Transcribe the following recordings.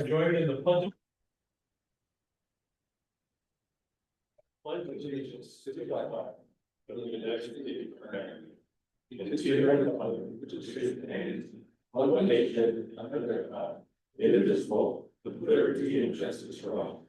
Join in the pledge. Pledge allegiance to the flag of the United States of America, and to the republic which is stands one nation under God, indivisible, with liberty and justice for all.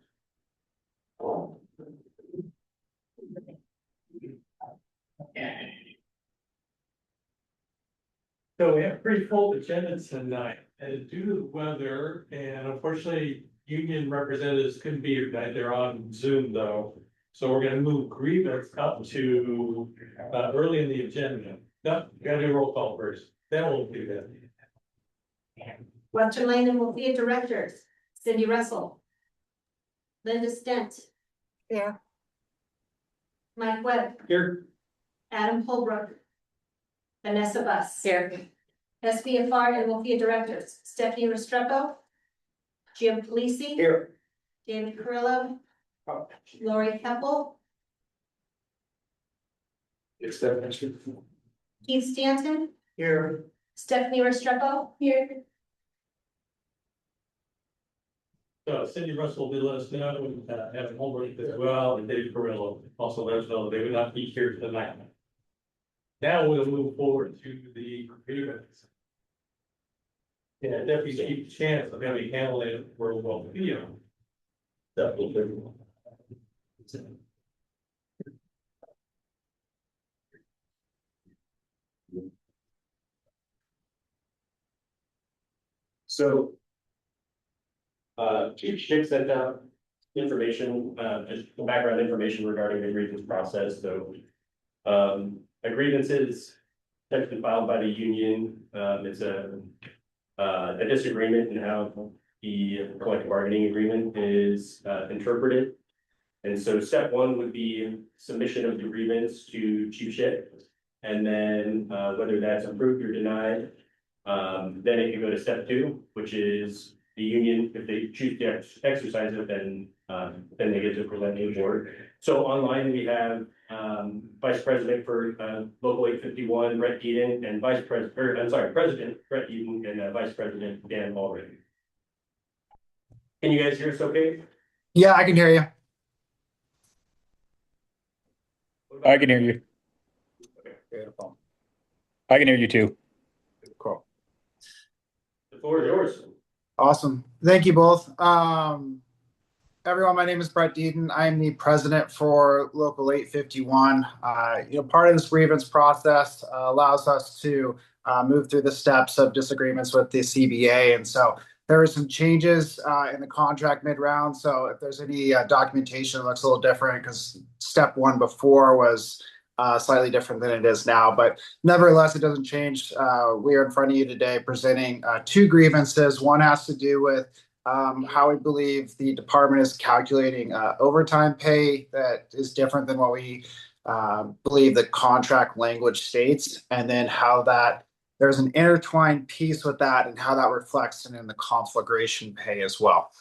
So we have pretty full agenda tonight, and due to the weather, and unfortunately, union representatives couldn't be here tonight. They're on Zoom though. So we're gonna move grievance up to early in the agenda. No, you gotta do a roll call first. Then we'll do that. Western Lane and WLFEA directors, Cindy Russell. Linda Stent. Yeah. Mike Webb, Here. Adam Holbrook. Vanessa Buss. Here. SBFR and WLFEA directors, Stephanie Restrepo. Jim Polisi. Here. David Carrillo. Lori Keppel. It's Stephanie. Keith Stanton. Here. Stephanie Restrepo. Here. So Cindy Russell did let us know, Evan Holbrook as well, and David Carrillo also let us know they would not be here tonight. Now we'll move forward to the grievance. Yeah, Deputy Chief Chance of having handled it for WLFEA. That will do. So. Chief Schick sent out information, just some background information regarding the grievance process, so. A grievance is technically filed by the union, it's a disagreement in how the collective bargaining agreement is interpreted. And so step one would be submission of the grievance to Chief Schick. And then whether that's approved or denied, then it can go to step two, which is the union, if they choose to exercise it, then they get to present a board. So online we have Vice President for Local 851, Brett Eden, and President Brett Eden, and Vice President Dan Ulrich. Can you guys hear us okay? Yeah, I can hear you. I can hear you. Okay. Beautiful. I can hear you too. Cool. The floor is yours. Awesome. Thank you both. Everyone, my name is Brett Deeden. I'm the president for Local 851. Part of this grievance process allows us to move through the steps of disagreements with the CBA. And so there are some changes in the contract mid-round. So if there's any documentation that looks a little different, because step one before was slightly different than it is now, but nevertheless, it doesn't change. We are in front of you today presenting two grievances. One has to do with how we believe the department is calculating overtime pay that is different than what we believe the contract language states, and then how that there's an intertwined piece with that and how that reflects in the conflagration pay as well.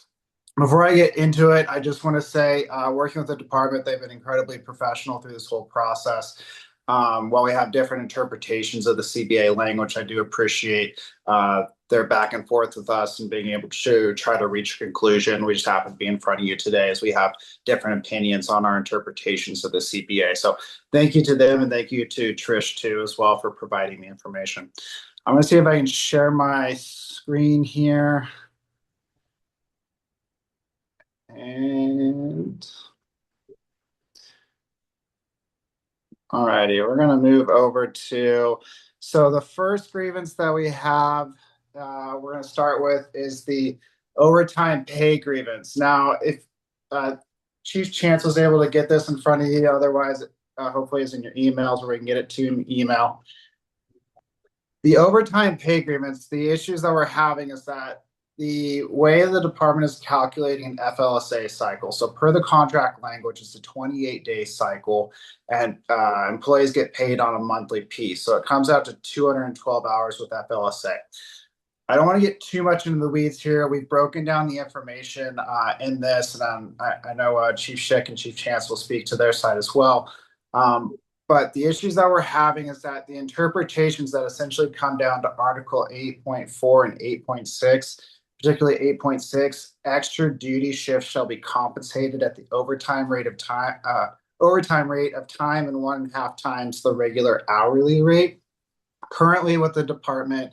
Before I get into it, I just want to say, working with the department, they've been incredibly professional through this whole process. While we have different interpretations of the CBA language, I do appreciate their back and forth with us and being able to try to reach a conclusion. We just happen to be in front of you today as we have different opinions on our interpretations of the CBA. So thank you to them, and thank you to Trish too as well for providing the information. I'm going to see if I can share my screen here. And alrighty, we're going to move over to, so the first grievance that we have, we're going to start with is the overtime pay grievance. Now, if Chief Chance was able to get this in front of you, otherwise, hopefully it's in your emails where we can get it to an email. The overtime pay grievance, the issues that we're having is that the way the department is calculating an FLSA cycle. So per the contract language, it's a 28-day cycle, and employees get paid on a monthly piece. So it comes out to 212 hours with FLSA. I don't want to get too much into the weeds here. We've broken down the information in this, and I know Chief Schick and Chief Chance will speak to their side as well. But the issues that we're having is that the interpretations that essentially come down to Article 8.4 and 8.6 particularly 8.6, extra duty shifts shall be compensated at the overtime rate of time and 1.5 times the regular hourly rate. Currently, what the department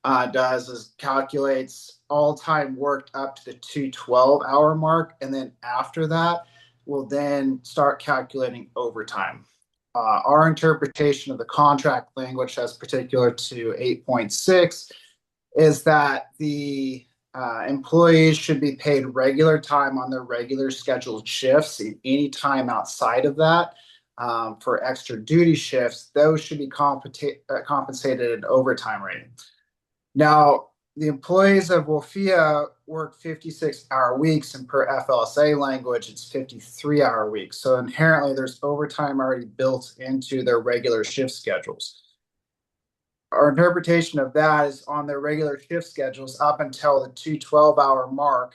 does is calculates all time worked up to the 212-hour mark, and then after that, we'll then start calculating overtime. Our interpretation of the contract language as particular to 8.6 is that the employees should be paid regular time on their regular scheduled shifts. In any time outside of that, for extra duty shifts, those should be compensated at overtime rate. Now, the employees of WLFEA work 56-hour weeks, and per FLSA language, it's 53-hour weeks. So inherently, there's overtime already built into their regular shift schedules. Our interpretation of that is on their regular shift schedules up until the 212-hour mark,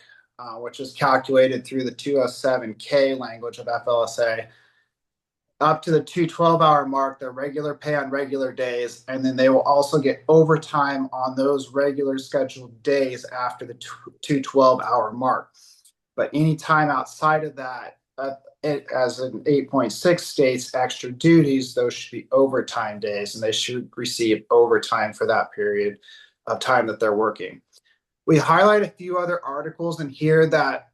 which is calculated through the 207K language of FLSA. Up to the 212-hour mark, their regular pay on regular days, and then they will also get overtime on those regular scheduled days after the 212-hour mark. But any time outside of that, as in 8.6 states, extra duties, those should be overtime days, and they should receive overtime for that period of time that they're working. We highlight a few other articles in here that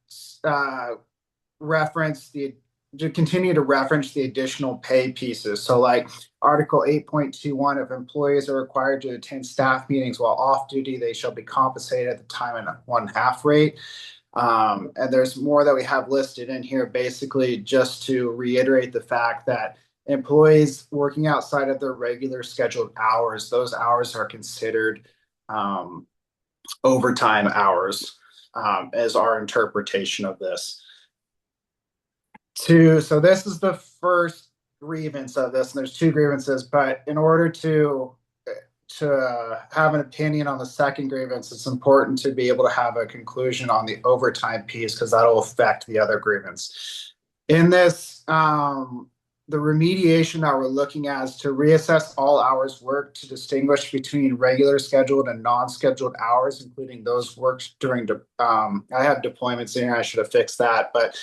continue to reference the additional pay pieces. So like Article 8.21, if employees are required to attend staff meetings while off duty, they shall be compensated at the time and 1/2 rate. And there's more that we have listed in here, basically just to reiterate the fact that employees working outside of their regular scheduled hours, those hours are considered overtime hours, as our interpretation of this. So this is the first grievance of this, and there's 2 grievances, but in order to have an opinion on the second grievance, it's important to be able to have a conclusion on the overtime piece, because that'll affect the other grievance. In this, the remediation that we're looking at is to reassess all hours worked to distinguish between regular scheduled and non-scheduled hours, including those worked during, I have deployments in here, I should have fixed that, but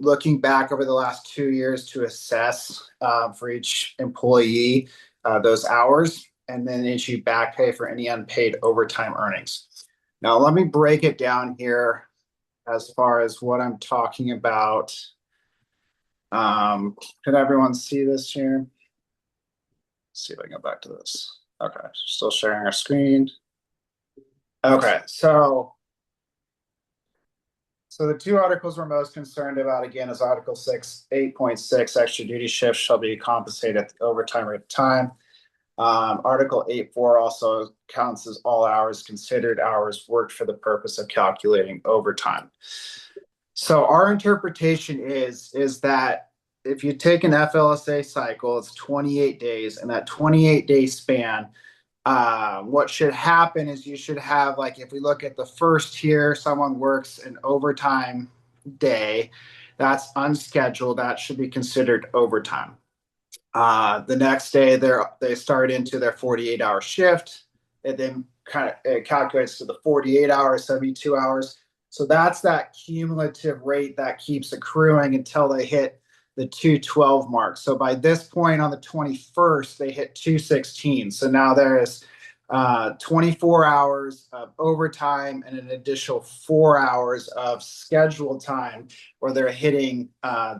looking back over the last 2 years to assess for each employee those hours, and then issue back pay for any unpaid overtime earnings. Now, let me break it down here as far as what I'm talking about. Can everyone see this here? Let's see if I can go back to this. Okay, still sharing our screen. Okay, so the 2 articles we're most concerned about, again, is Article 8.6, extra duty shifts shall be compensated at the overtime rate of time. Article 8.4 also counts as all hours considered hours worked for the purpose of calculating overtime. So our interpretation is that if you take an FLSA cycle, it's 28 days, and that 28-day span, what should happen is you should have, like, if we look at the first here, someone works an overtime day, that's unscheduled, that should be considered overtime. The next day they start into their 48-hour shift. It then it calculates to the 48 hours, 72 hours. So that's that cumulative rate that keeps accruing until they hit the 212 mark. So by this point on the 21st, they hit 216. So now there is 24 hours of overtime and an additional 4 hours of scheduled time where they're hitting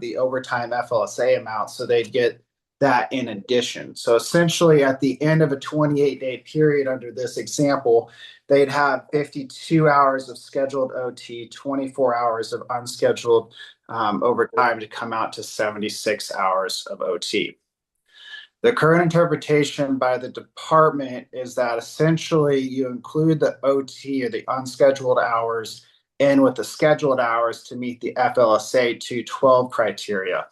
the overtime FLSA amount. So they get that in addition. So essentially at the end of a 28-day period under this example, they'd have 52 hours of scheduled OT, 24 hours of unscheduled overtime to come out to 76 hours of OT. The current interpretation by the department is that essentially you include the OT or the unscheduled hours in with the scheduled hours to meet the FLSA 212 criteria.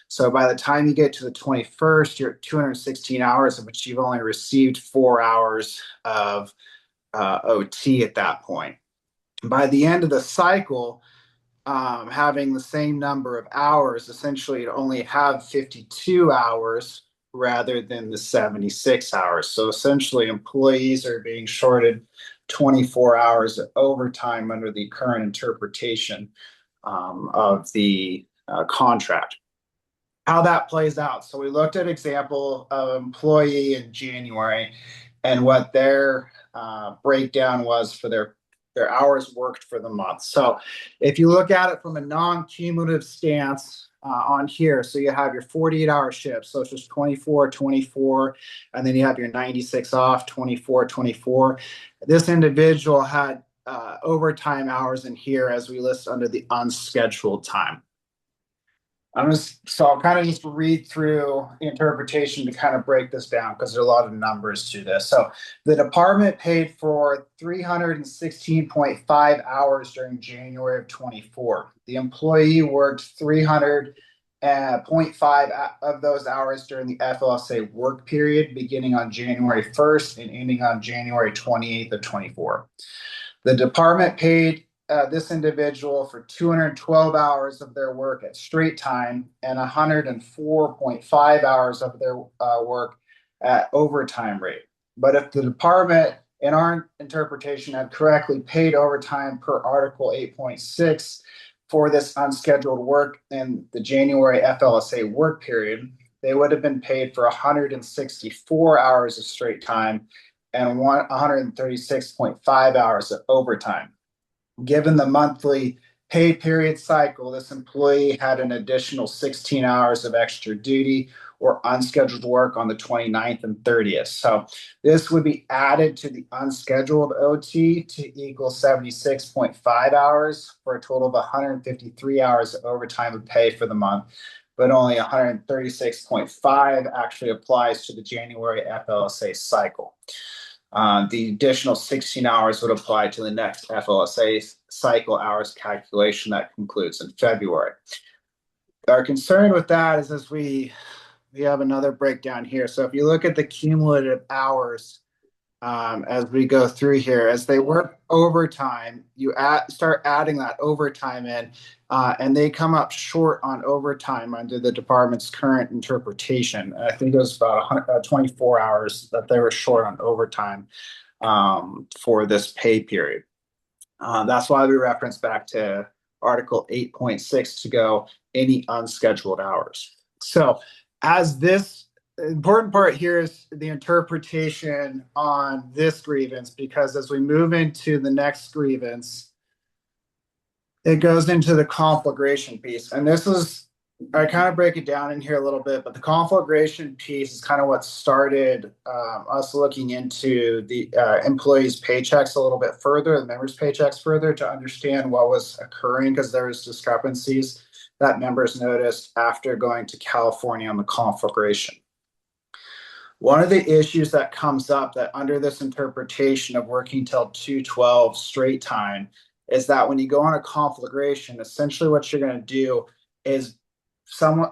So by the time you get to the 21st, you're at 216 hours, of which you've only received 4 hours of OT at that point. By the end of the cycle, having the same number of hours, essentially you only have 52 hours rather than the 76 hours. So essentially employees are being shorted 24 hours of overtime under the current interpretation of the contract. How that plays out. So we looked at example of employee in January and what their breakdown was for their hours worked for the month. So if you look at it from a non-cumulative stance on here, so you have your 48-hour shifts, so it's just 24, 24, and then you have your 96 off, 24, 24. This individual had overtime hours in here as we list under the unscheduled time. I'll kind of just read through the interpretation to kind of break this down because there's a lot of numbers to this. So the department paid for 316.5 hours during January of 24. The employee worked 300.5 of those hours during the FLSA work period, beginning on January 1st and ending on January 28th of 24. The department paid this individual for 212 hours of their work at straight time and 104.5 hours of their work at overtime rate. But if the department, in our interpretation, had correctly paid overtime per Article 8.6 for this unscheduled work in the January FLSA work period, they would have been paid for 164 hours of straight time and 136.5 hours of overtime. Given the monthly pay period cycle, this employee had an additional 16 hours of extra duty or unscheduled work on the 29th and 30th. So this would be added to the unscheduled OT to equal 76.5 hours for a total of 153 hours of overtime of pay for the month, but only 136.5 actually applies to the January FLSA cycle. The additional 16 hours would apply to the next FLSA cycle hours calculation that concludes in February. Our concern with that is as we have another breakdown here. So if you look at the cumulative hours as we go through here, as they work overtime, you start adding that overtime in, and they come up short on overtime under the department's current interpretation. I think it was about 24 hours that they were short on overtime for this pay period. That's why we reference back to Article 8.6 to go any unscheduled hours. So as this important part here is the interpretation on this grievance, because as we move into the next grievance, it goes into the conflagration piece. And this is, I kind of break it down in here a little bit, but the conflagration piece is kind of what started us looking into the employees' paychecks a little bit further, the members' paychecks further, to understand what was occurring, because there was discrepancies that members noticed after going to California on the conflagration. One of the issues that comes up that under this interpretation of working till 212 straight time is that when you go on a conflagration, essentially what you're going to do is someone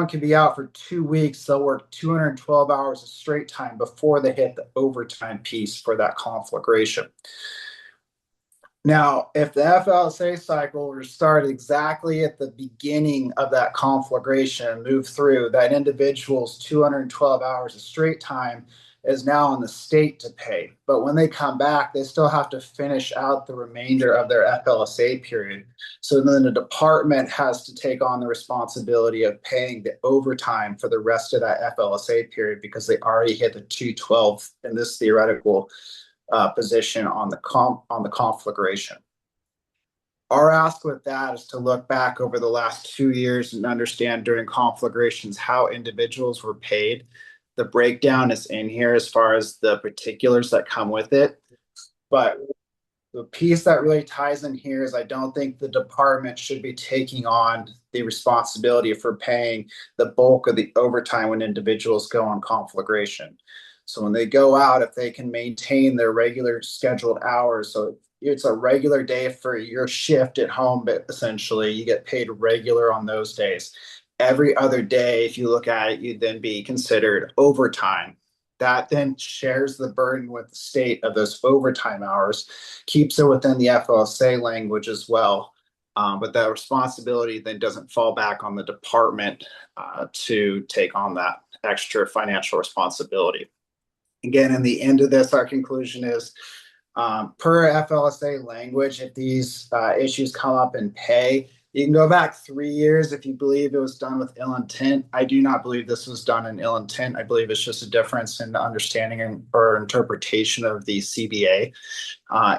can be out for 2 weeks. They'll work 212 hours of straight time before they hit the overtime piece for that conflagration. Now, if the FLSA cycle were to start exactly at the beginning of that conflagration and move through, that individual's 212 hours of straight time is now on the state to pay. But when they come back, they still have to finish out the remainder of their FLSA period. So then the department has to take on the responsibility of paying the overtime for the rest of that FLSA period because they already hit the 212 in this theoretical position on the conflagration. Our ask with that is to look back over the last 2 years and understand during conflagrations how individuals were paid. The breakdown is in here as far as the particulars that come with it. But the piece that really ties in here is I don't think the department should be taking on the responsibility for paying the bulk of the overtime when individuals go on conflagration. So when they go out, if they can maintain their regular scheduled hours, so it's a regular day for your shift at home, but essentially you get paid regular on those days. Every other day, if you look at it, you'd then be considered overtime. That then shares the burden with the state of those overtime hours, keeps it within the FLSA language as well. But that responsibility then doesn't fall back on the department to take on that extra financial responsibility. Again, in the end of this, our conclusion is Per FLSA language, if these issues come up in pay, you can go back 3 years if you believe it was done with ill intent. I do not believe this was done in ill intent. I believe it's just a difference in the understanding or interpretation of the CBA.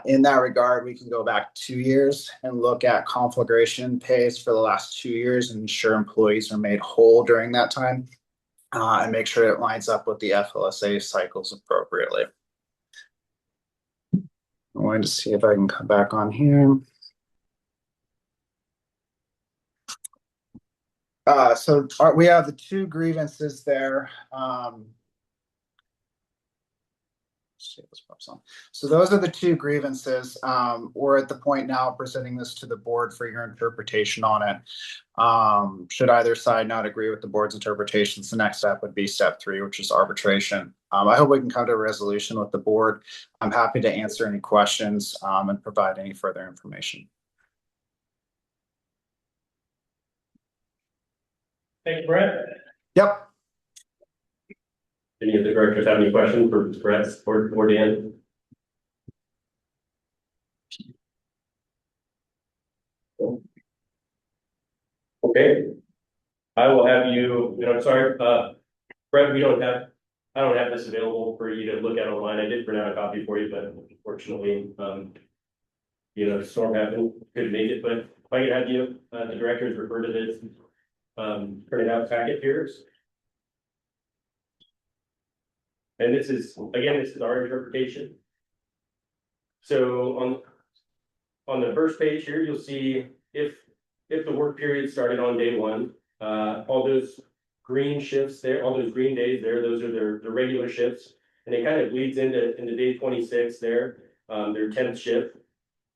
In that regard, we can go back 2 years and look at conflagration pays for the last 2 years and ensure employees are made whole during that time, and make sure it lines up with the FLSA cycles appropriately. I'm going to see if I can come back on here. We have the two grievances there. So those are the two grievances. We're at the point now presenting this to the board for your interpretation on it. Should either side not agree with the board's interpretations, the next step would be step 3, which is arbitration. I hope we can come to a resolution with the board. I'm happy to answer any questions and provide any further information. Thank you, Brett. Yep. Any of the directors have any questions for Brett or Dan? Okay. I will have you, sorry, Brett, I don't have this available for you to look at online. I did print out a copy for you, but unfortunately, storm happened, couldn't make it, but if I could have you, the directors refer to this, printed out packet here. And this is our interpretation. So on the first page here, you'll see if the work period started on day 1, all those green shifts there, all those green days there, those are their regular shifts, and it kind of bleeds into day 26 there, their 10th shift.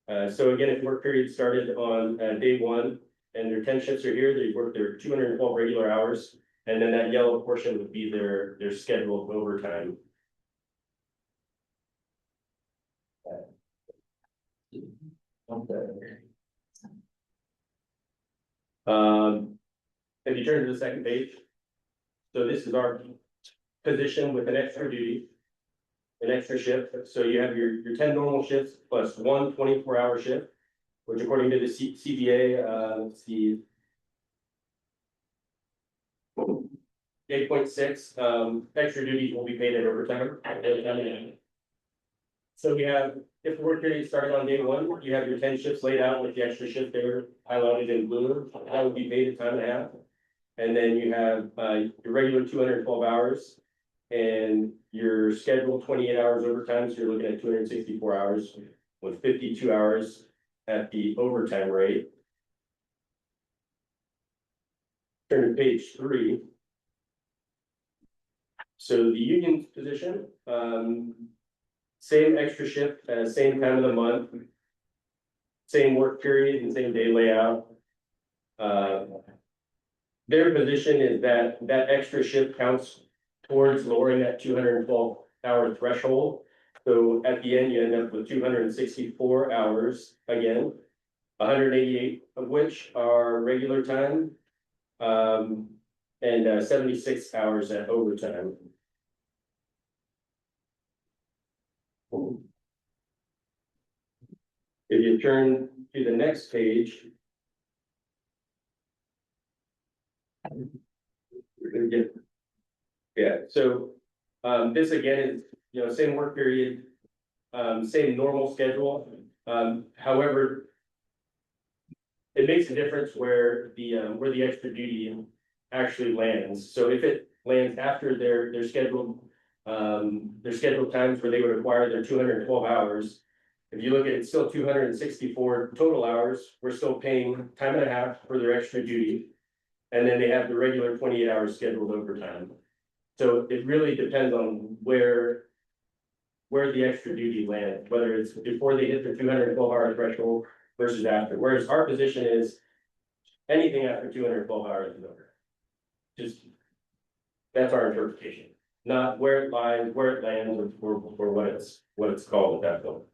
So again, if work period started on day 1 and their 10 shifts are here, they work their 212 regular hours, and then that yellow portion would be their scheduled overtime. If you turn to the second page, so this is our position with an extra duty, an extra shift. So you have your 10 normal shifts plus 1 24-hour shift, which according to the CBA, let's see, 8.6, extra duties will be paid at overtime. So we have, if the work period started on day 1, you have your 10 shifts laid out with the extra shift there highlighted in blue. That would be paid at time and a half. And then you have your regular 212 hours and your scheduled 28 hours overtime. So you're looking at 264 hours with 52 hours at the overtime rate. Turn to page 3. So the union position, same extra shift, same time of the month, same work period and same day layout. Their position is that extra shift counts towards lowering that 212-hour threshold. So at the end, you end up with 264 hours again, 188 of which are regular time, and 76 hours at overtime. If you turn to the next page, we're gonna get, so this again is same work period, same normal schedule. However, it makes a difference where the extra duty actually lands. So if it lands after their scheduled times where they would require their 212 hours, if you look at it, it's still 264 total hours. We're still paying time and a half for their extra duty. And then they have the regular 28 hours scheduled overtime. So it really depends on where the extra duty lands, whether it's before they hit the 212-hour threshold versus after. Whereas our position is anything after 212 hours is over. Just that's our interpretation, not where it lies, where it lands, or what it's called at that point.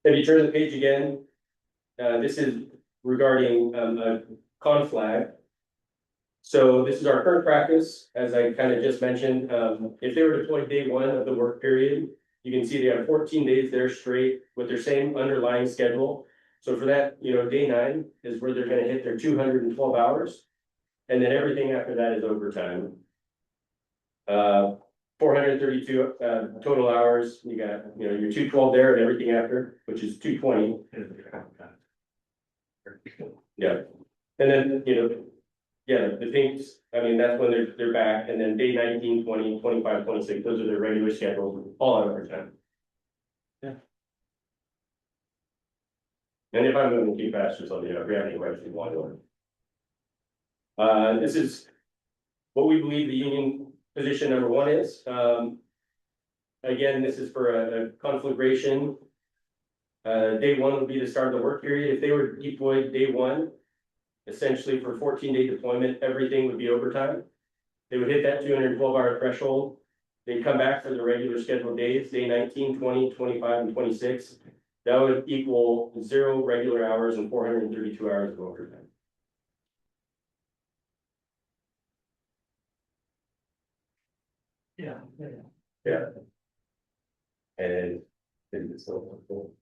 If you turn the page again, this is regarding a conflag. So this is our current practice, as I kind of just mentioned. If they were deployed day 1 of the work period, you can see they have 14 days there straight with their same underlying schedule. So for that, day 9 is where they're gonna hit their 212 hours. And then everything after that is overtime. 432 total hours, you got, your 212 there and everything after, which is 220. Yeah, and then, yeah, the pinks, I mean, that's when they're back, and then day 19, 20, 25, 26. Those are their regular schedules, all out overtime. Yeah. And if I'm moving too fast or something, if you have any questions, want to. This is what we believe the union position number 1 is. Again, this is for a conflagration. Day 1 would be the start of the work period. If they were deployed day 1, essentially for 14-day deployment, everything would be overtime. They would hit that 212-hour threshold. They'd come back for the regular scheduled days, day 19, 20, 25, and 26. That would equal 0 regular hours and 432 hours of overtime. Yeah. Yeah. And it's so cool.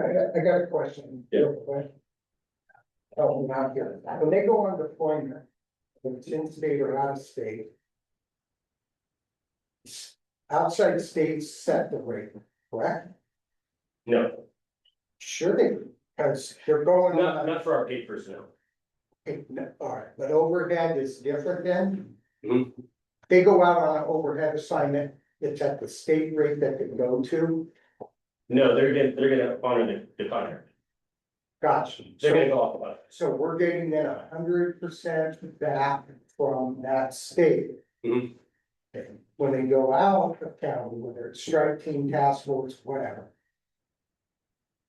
I got a question. Yeah. Oh, not here. When they go on deployment, if it's in state or out of state. Outside states set the rate, correct? No, Sure they, because they're going on. not for our paid personnel. All right, but overhead is different then? Mhm. They go out on an overhead assignment, it's at the state rate that they go to, No, they're gonna honor the contract. gotcha. They're gonna So, go off the line. so we're getting then 100% back from that state. Mhm. Okay, when they go out of county, whether it's strike team, task force, whatever.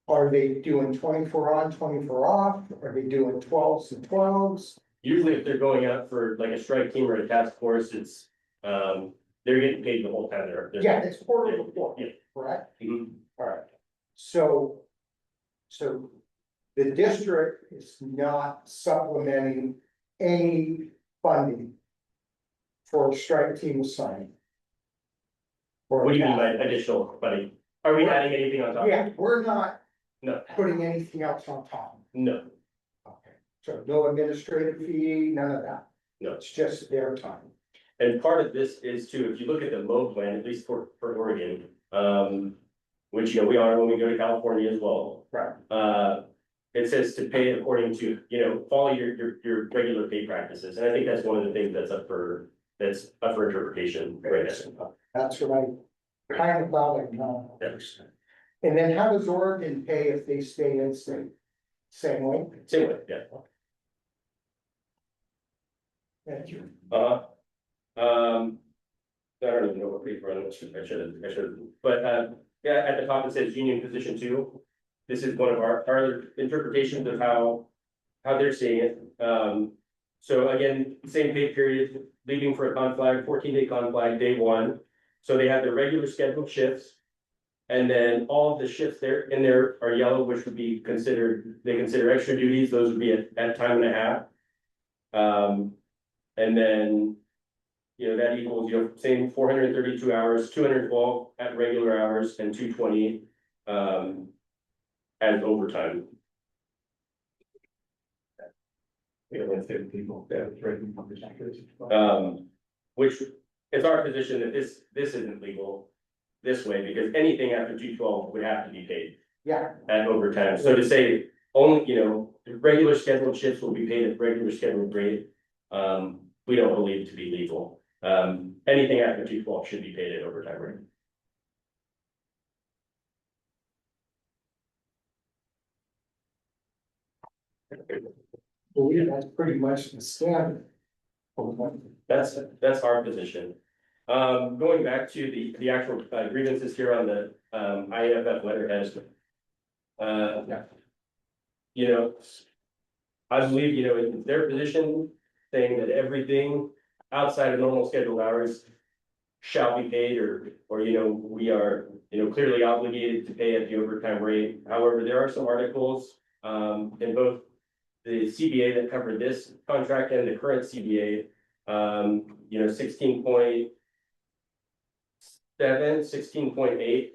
Are they doing 24 on, 24 off? Are they doing 12s and 12s? Usually if they're going out for like a strike team or a task force, it's, they're getting paid the whole time they're. Yeah, it's quarter before, Yeah. correct? Mhm. Alright, so. So the district is not supplementing any funding for a strike team assignment. Or What do you mean task. by additional funding? Are we adding anything on top? Yeah, we're not No, putting anything else on top. no, Okay, so no administrative fee, none of that. No. It's just their time. and part of this is too, if you look at the mode plan, at least for Oregon, which, we are when we go to California as well. Right. It says to pay according to, follow your regular pay practices, and I think that's one of the things that's up for interpretation right now. That's what I kind of thought I know. Yes. And then how does Oregon pay if they stay in state? Same way? Same way, yeah. Thank you. I don't even know what paper I should, but, yeah, at the top it says union position 2. This is one of our interpretations of how they're seeing it. So again, same pay period, leaving for a conflag, 14-day conflag, day 1. So they have their regular scheduled shifts. And then all of the shifts there are yellow, which would be they consider extra duties, those would be at time and a half. And then, that equals, same 432 hours, 212 at regular hours and 220 as overtime. Which is our position that this isn't legal this way, because anything after 212 would have to be paid Yeah, at overtime. So to say only, the regular scheduled shifts will be paid at regular scheduled rate, we don't believe to be legal. Anything after 212 should be paid at overtime rate. believe that's pretty much the standard. That's our position. Going back to the actual grievances here on the IAFF letterhead. I believe, it's their position saying that everything outside of normal scheduled hours shall be paid, or we are, clearly obligated to pay at the overtime rate. However, there are some articles in both the CBA that cover this contract and the current CBA, 16 7, 16.8,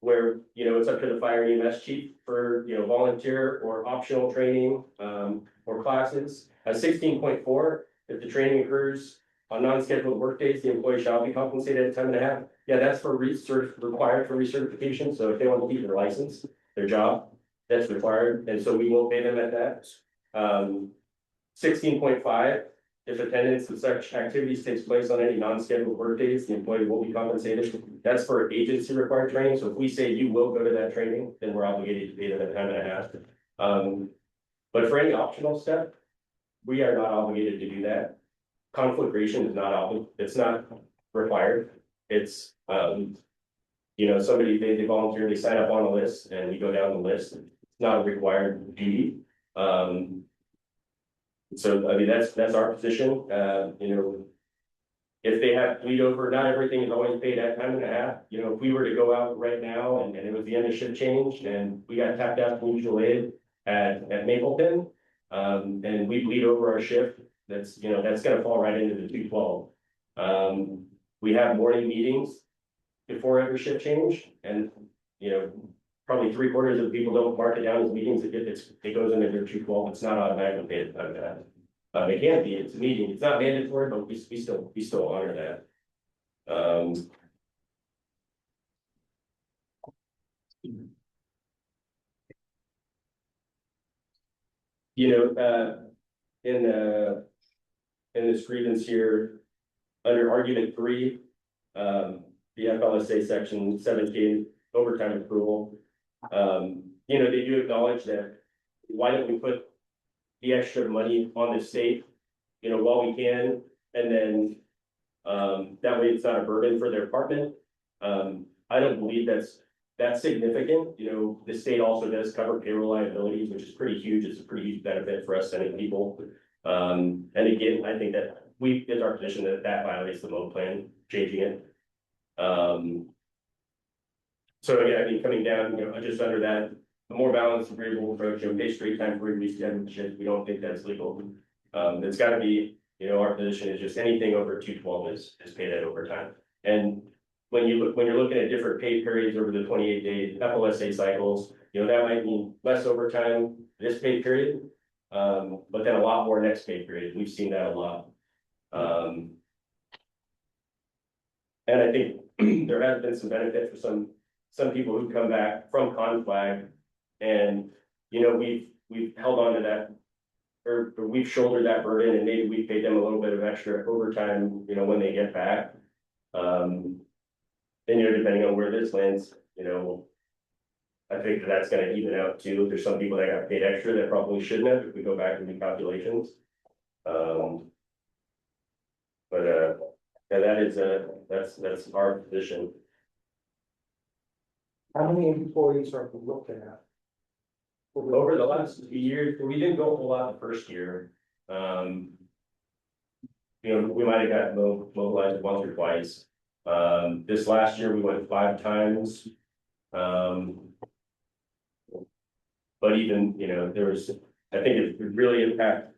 where, you know, it's up to the fire EMS chief for, you know, volunteer or optional training, or classes. 16.4, if the training occurs on non-scheduled workdays, the employee shall be compensated at time and a half. Yeah, that's for research, required for recertification, so if they want to keep their license, their job, that's required, and so we will pay them at that. 16.5, if attendance of such activities takes place on any non-scheduled workdays, the employee will be compensated. That's for agency required training, so if we say you will go to that training, then we're obligated to pay them at time and a half. But for any optional stuff, we are not obligated to do that. Conflagration is not it's not required. It's, you know, somebody, they volunteer, they sign up on a list and we go down the list. It's not a required duty. So, I mean, that's our position, you know. If they have bleed over, not everything is always paid at time and a half. You know, if we were to go out right now and it was the end of shift change and we got tapped out from mutual aid at Mapleton, and we bleed over our shift, that's, you know, that's gonna fall right into the 212. We have morning meetings before every shift change, and, you know, probably 3/4 of the people don't mark it down as meetings. It goes into their 212. It's not automatically paid at time and a half. It can be, it's a meeting, it's not mandatory, but we still honor that. You know, in this grievance here, under argument 3, the FLSA section 17, overtime approval. You know, they do acknowledge that, why don't we put the extra money on the state, you know, while we can, and then, that way it's not a burden for their department. I don't believe that's significant. You know, the state also does cover payroll liabilities, which is pretty huge. It's a pretty huge benefit for us sending people. And again, I think that it's our position that violates the mode plan, changing it. So yeah, I mean, coming down, you know, just under that, the more balanced, agreeable approach, you know, pay straight time for release shift, we don't think that's legal. It's gotta be, you know, our position is just anything over 212 is paid at overtime. And when you're looking at different pay periods over the 28-day FLSA cycles, you know, that might mean less overtime this pay period, but then a lot more next pay period. We've seen that a lot. And I think there has been some benefit for some people who come back from conflag, and, you know, we've held on to that, or we've shouldered that burden, and maybe we've paid them a little bit of extra overtime, you know, when they get back. And, you know, depending on where this lands, you know, I think that's gonna even out too. There's some people that got paid extra that probably shouldn't have, if we go back and do calculations. And that is that's our position. How many employees are we looking at? Over the last few years, we didn't go a whole lot the first year. You know, we might have got mobilized once or twice. This last year we went 5 times. But even, you know, I think it would really impact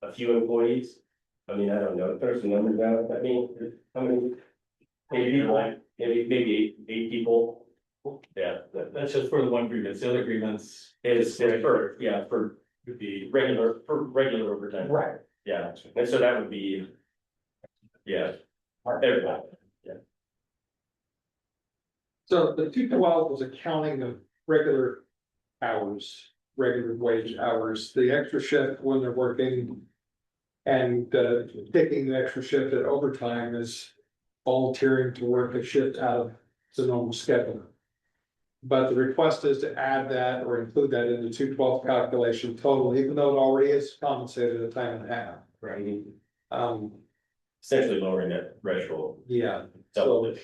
a few employees. I mean, I don't know, there's some numbers out. I mean, how many? Maybe eight people. Yeah, That's just for the one grievance. The other grievance it's for would be regular overtime. Right. Yeah, and so that would be, yeah, everybody. So the 212 was accounting of regular hours, regular wage hours, the extra shift when they're working. And taking the extra shift at overtime is volunteering to work a shift out of the normal schedule. But the request is to add that or include that in the 212 calculation total, even though it already is compensated a time and a half. Right. Um, Essentially lowering that threshold. yeah, So,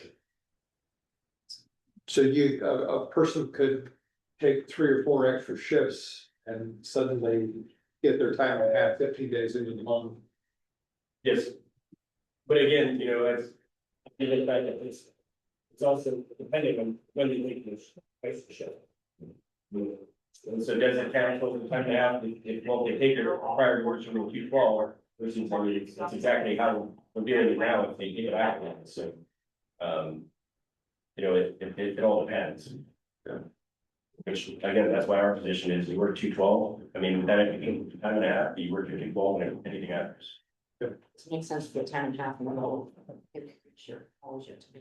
so a person could take 3 or 4 extra shifts and suddenly get their time and a half 15 days into the month. yes. But again, you know, as it's also depending on when they make this price to show. And so does it count for the time and a half, if well, they take their prior words from Q4, which is, I mean, it's exactly how we're doing it now, if they get it back, so. You know, it all depends. Which, again, that's why our position is, you work 212, I mean, that, time and a half, you work 212, and anything happens. It makes sense for the time and a half in the middle. Sure, always yet to be.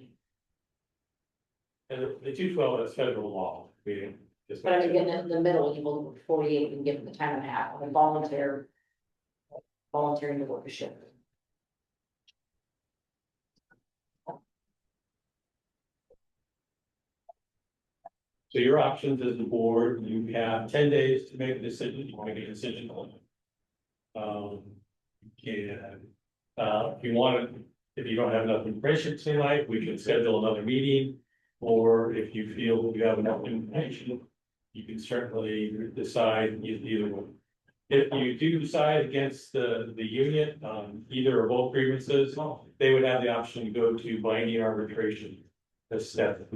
And the 212 is federal law, we just. But I mean, getting in the middle, you will work 48 and give them the time and a half, and volunteering to work a shift. So your options as the board, you have 10 days to make a decision, you want to make a decision. Can, if you want to, if you don't have enough information tonight, we can schedule another meeting. Or if you feel that you have enough information, you can certainly decide either one. If you do decide against the union, either or both grievances, they would have the option to go to binding arbitration. That's step.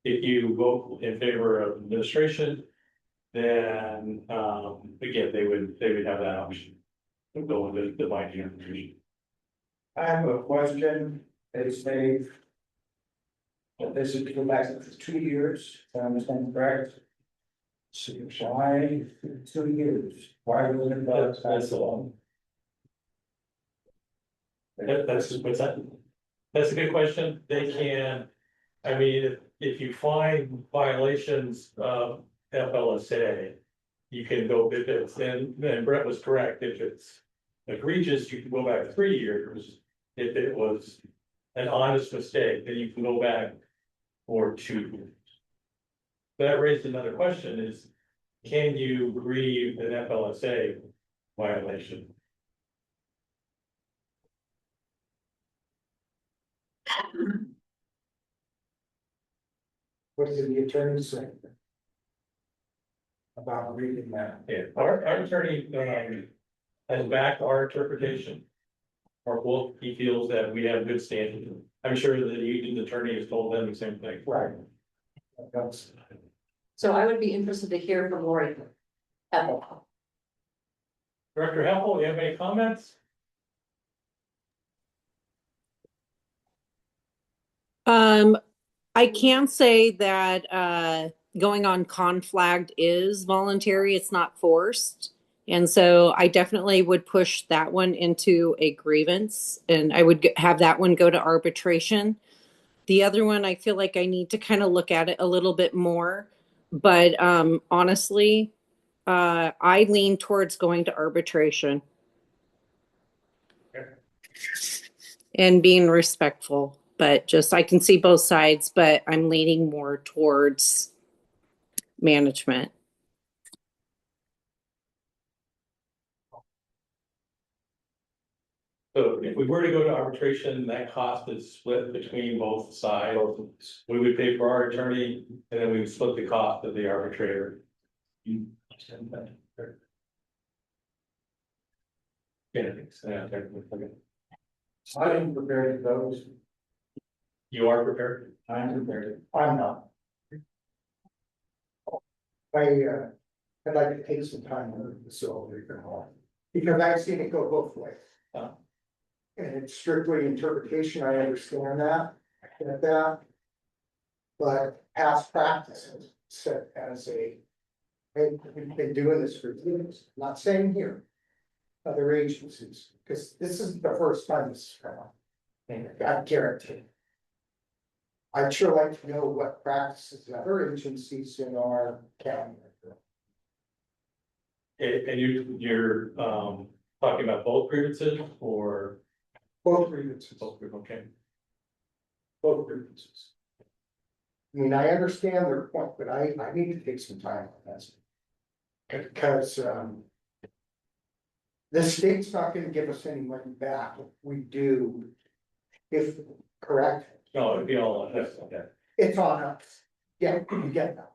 If you vote in favor of administration, then, again, they would have that option. To go into the binding arbitration. I have a question, they say. That this is go back to 2 years, if I understand correct. So why 2 years? Why was it That's the law. What's that? That's a good question. They can, I mean, if you find violations of FLSA, you can go, if it's, and Brett was correct, if it's egregious, you can go back 3 years. If it was an honest mistake, then you can go back for 2 years. That raised another question is, can you grieve an FLSA violation? What did the attorney say? About reading that? Yeah, our attorney, has backed our interpretation. Or well, he feels that we have good standing. I'm sure the union attorney has told them the same thing. Right. That's, So I would be interested to hear from Lori. Ethel. Director Heppel, you have any comments? I can say that going on conflagged is voluntary, it's not forced. And so I definitely would push that one into a grievance and I would have that one go to arbitration. The other one, I feel like I need to kind of look at it a little bit more. But honestly, I lean towards going to arbitration. Okay. And being respectful, but just I can see both sides, but I'm leaning more towards management. So if we were to go to arbitration, that cost is split between both sides. We would pay for our attorney and then we would split the cost of the arbitrator. You understand that? Yeah, okay. I'm prepared to vote. You are prepared? I'm prepared. I'm not. I'd like to take some time on the facility because I've seen it go both ways. And it's strictly interpretation, I understand that, I get that. But past practices set as a, hey, we've been doing this for years, not saying here. Other agencies, because this isn't the first time this has come up. And I guarantee. I'd sure like to know what practices other agencies in our county are doing. And you're talking about both grievances or? Both grievances. Okay. Both grievances. I mean, I understand their point, but I need to take some time on this. Because, the state's not gonna give us any money back if we do, if, correct? No, it'd be all, that's okay. It's on us. Yeah, you get that.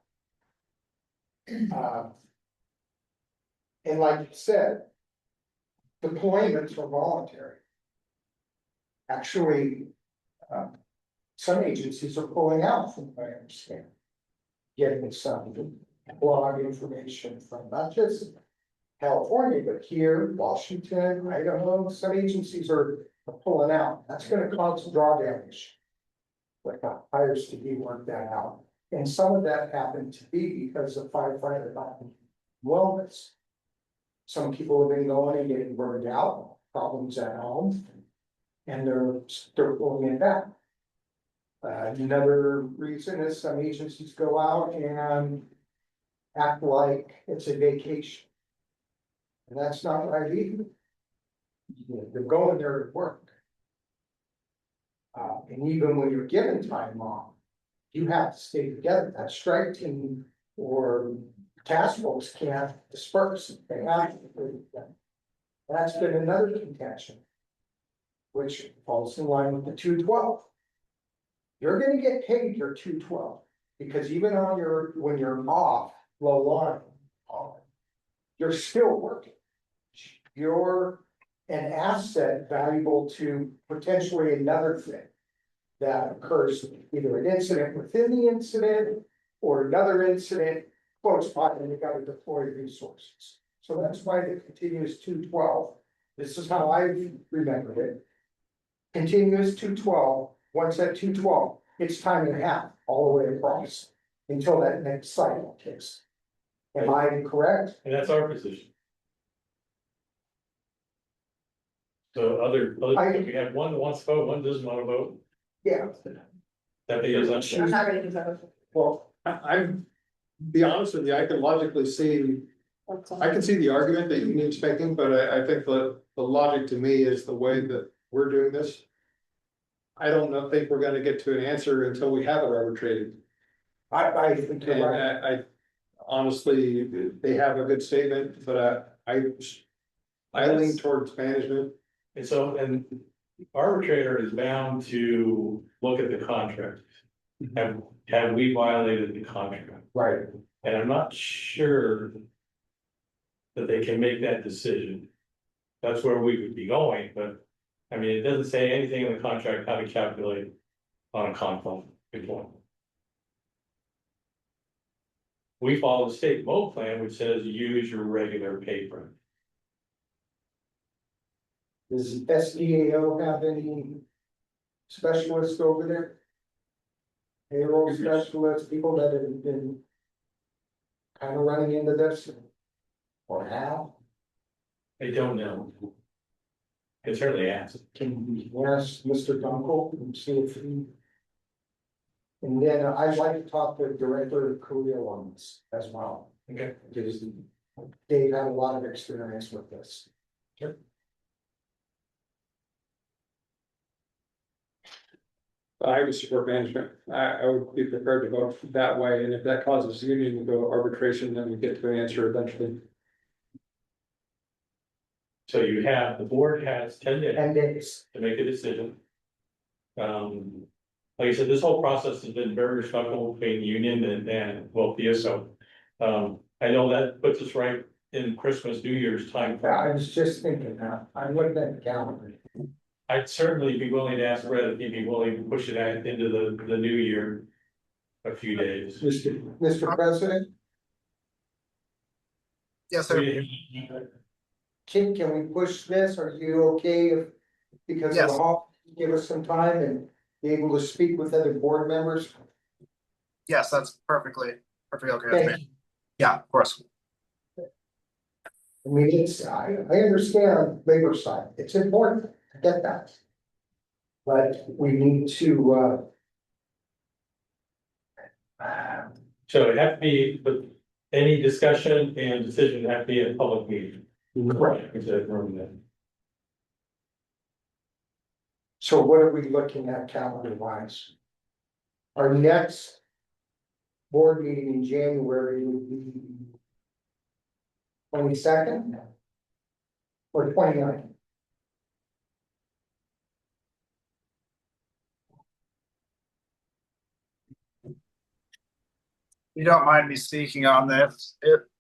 And like you said, deployments are voluntary. Actually, some agencies are pulling out from what I understand. Getting some blog information from not just California, but here, Washington, Idaho, some agencies are pulling out, that's gonna cause draw damage. Like the hires to be worked that out, and some of that happened to be because of firefighter wellness. Some people have been going and getting burned out, problems at home. And they're pulling it back. Another reason is some agencies go out and act like it's a vacation. And that's not right either. They're going there to work. And even when you're given time off, you have to stay together. That strike team or task force can't disperse. They have to. That's been another contention, which falls in line with the 212. You're gonna get paid your 212, because even on when you're off, low line, you're still working. You're an asset valuable to potentially another thing that occurs, either an incident within the incident or another incident close by, and you gotta deploy resources. So that's why the continuous 212, this is how I remembered it. Continuous 212, once that 212, it's time and a half all the way across until that next cycle kicks. Am I correct? And that's our position. So we have one that wants to vote, one doesn't want to vote. Yeah. That is I'm not ready to vote. Well, I'm, be honest with you, I can logically see, I can see the argument that union's making, but I think the logic to me is the way that we're doing this. I don't think we're gonna get to an answer until we have it arbitrated. I think you're And right. I honestly, they have a good statement, but I lean towards management. And so, and arbitrator is bound to look at the contract. Have we violated the contract? Right. And I'm not sure that they can make that decision. That's where we would be going, but I mean, it doesn't say anything in the contract how to calculate on a conflict before. We follow the state mode plan, which says use your regular paper. Does SDAO have any specialists over there? Payroll specialists, people that have been kind of running into this? Or have? I don't know. Can certainly ask. Can we ask Mr. Dunkel and see if he? And then I'd like to talk to Director Khalil on this as well. Okay. Because Dave had a lot of experience with this. Sure. I would support management. I would be prepared to vote that way, and if that causes the union to go to arbitration, then we get to an answer eventually. So you have, the board has 10 days And it's, to make a decision. Like I said, this whole process has been very respectful between the union and WLFEA, so. I know that puts us right in Christmas, New Year's time. I was just thinking that, I'm looking at the calendar. I'd certainly be willing to ask Brett if he'd be willing to push it out into the new year. A few days. Mr. President, Yes, sir. can we push this? Are you okay if, because of Yes. the hall, give us some time and be able to speak with other board members? Yes, that's perfectly okay with Thank me. Yeah, of course. I mean, it's, I understand labor side, it's important, I get that. But we need to, So it have to be, but any discussion and decision have to be in a public meeting. Correct. Instead of room then. So what are we looking at calendar wise? Our next board meeting in January would be 22nd or 29th. You don't mind me speaking on this?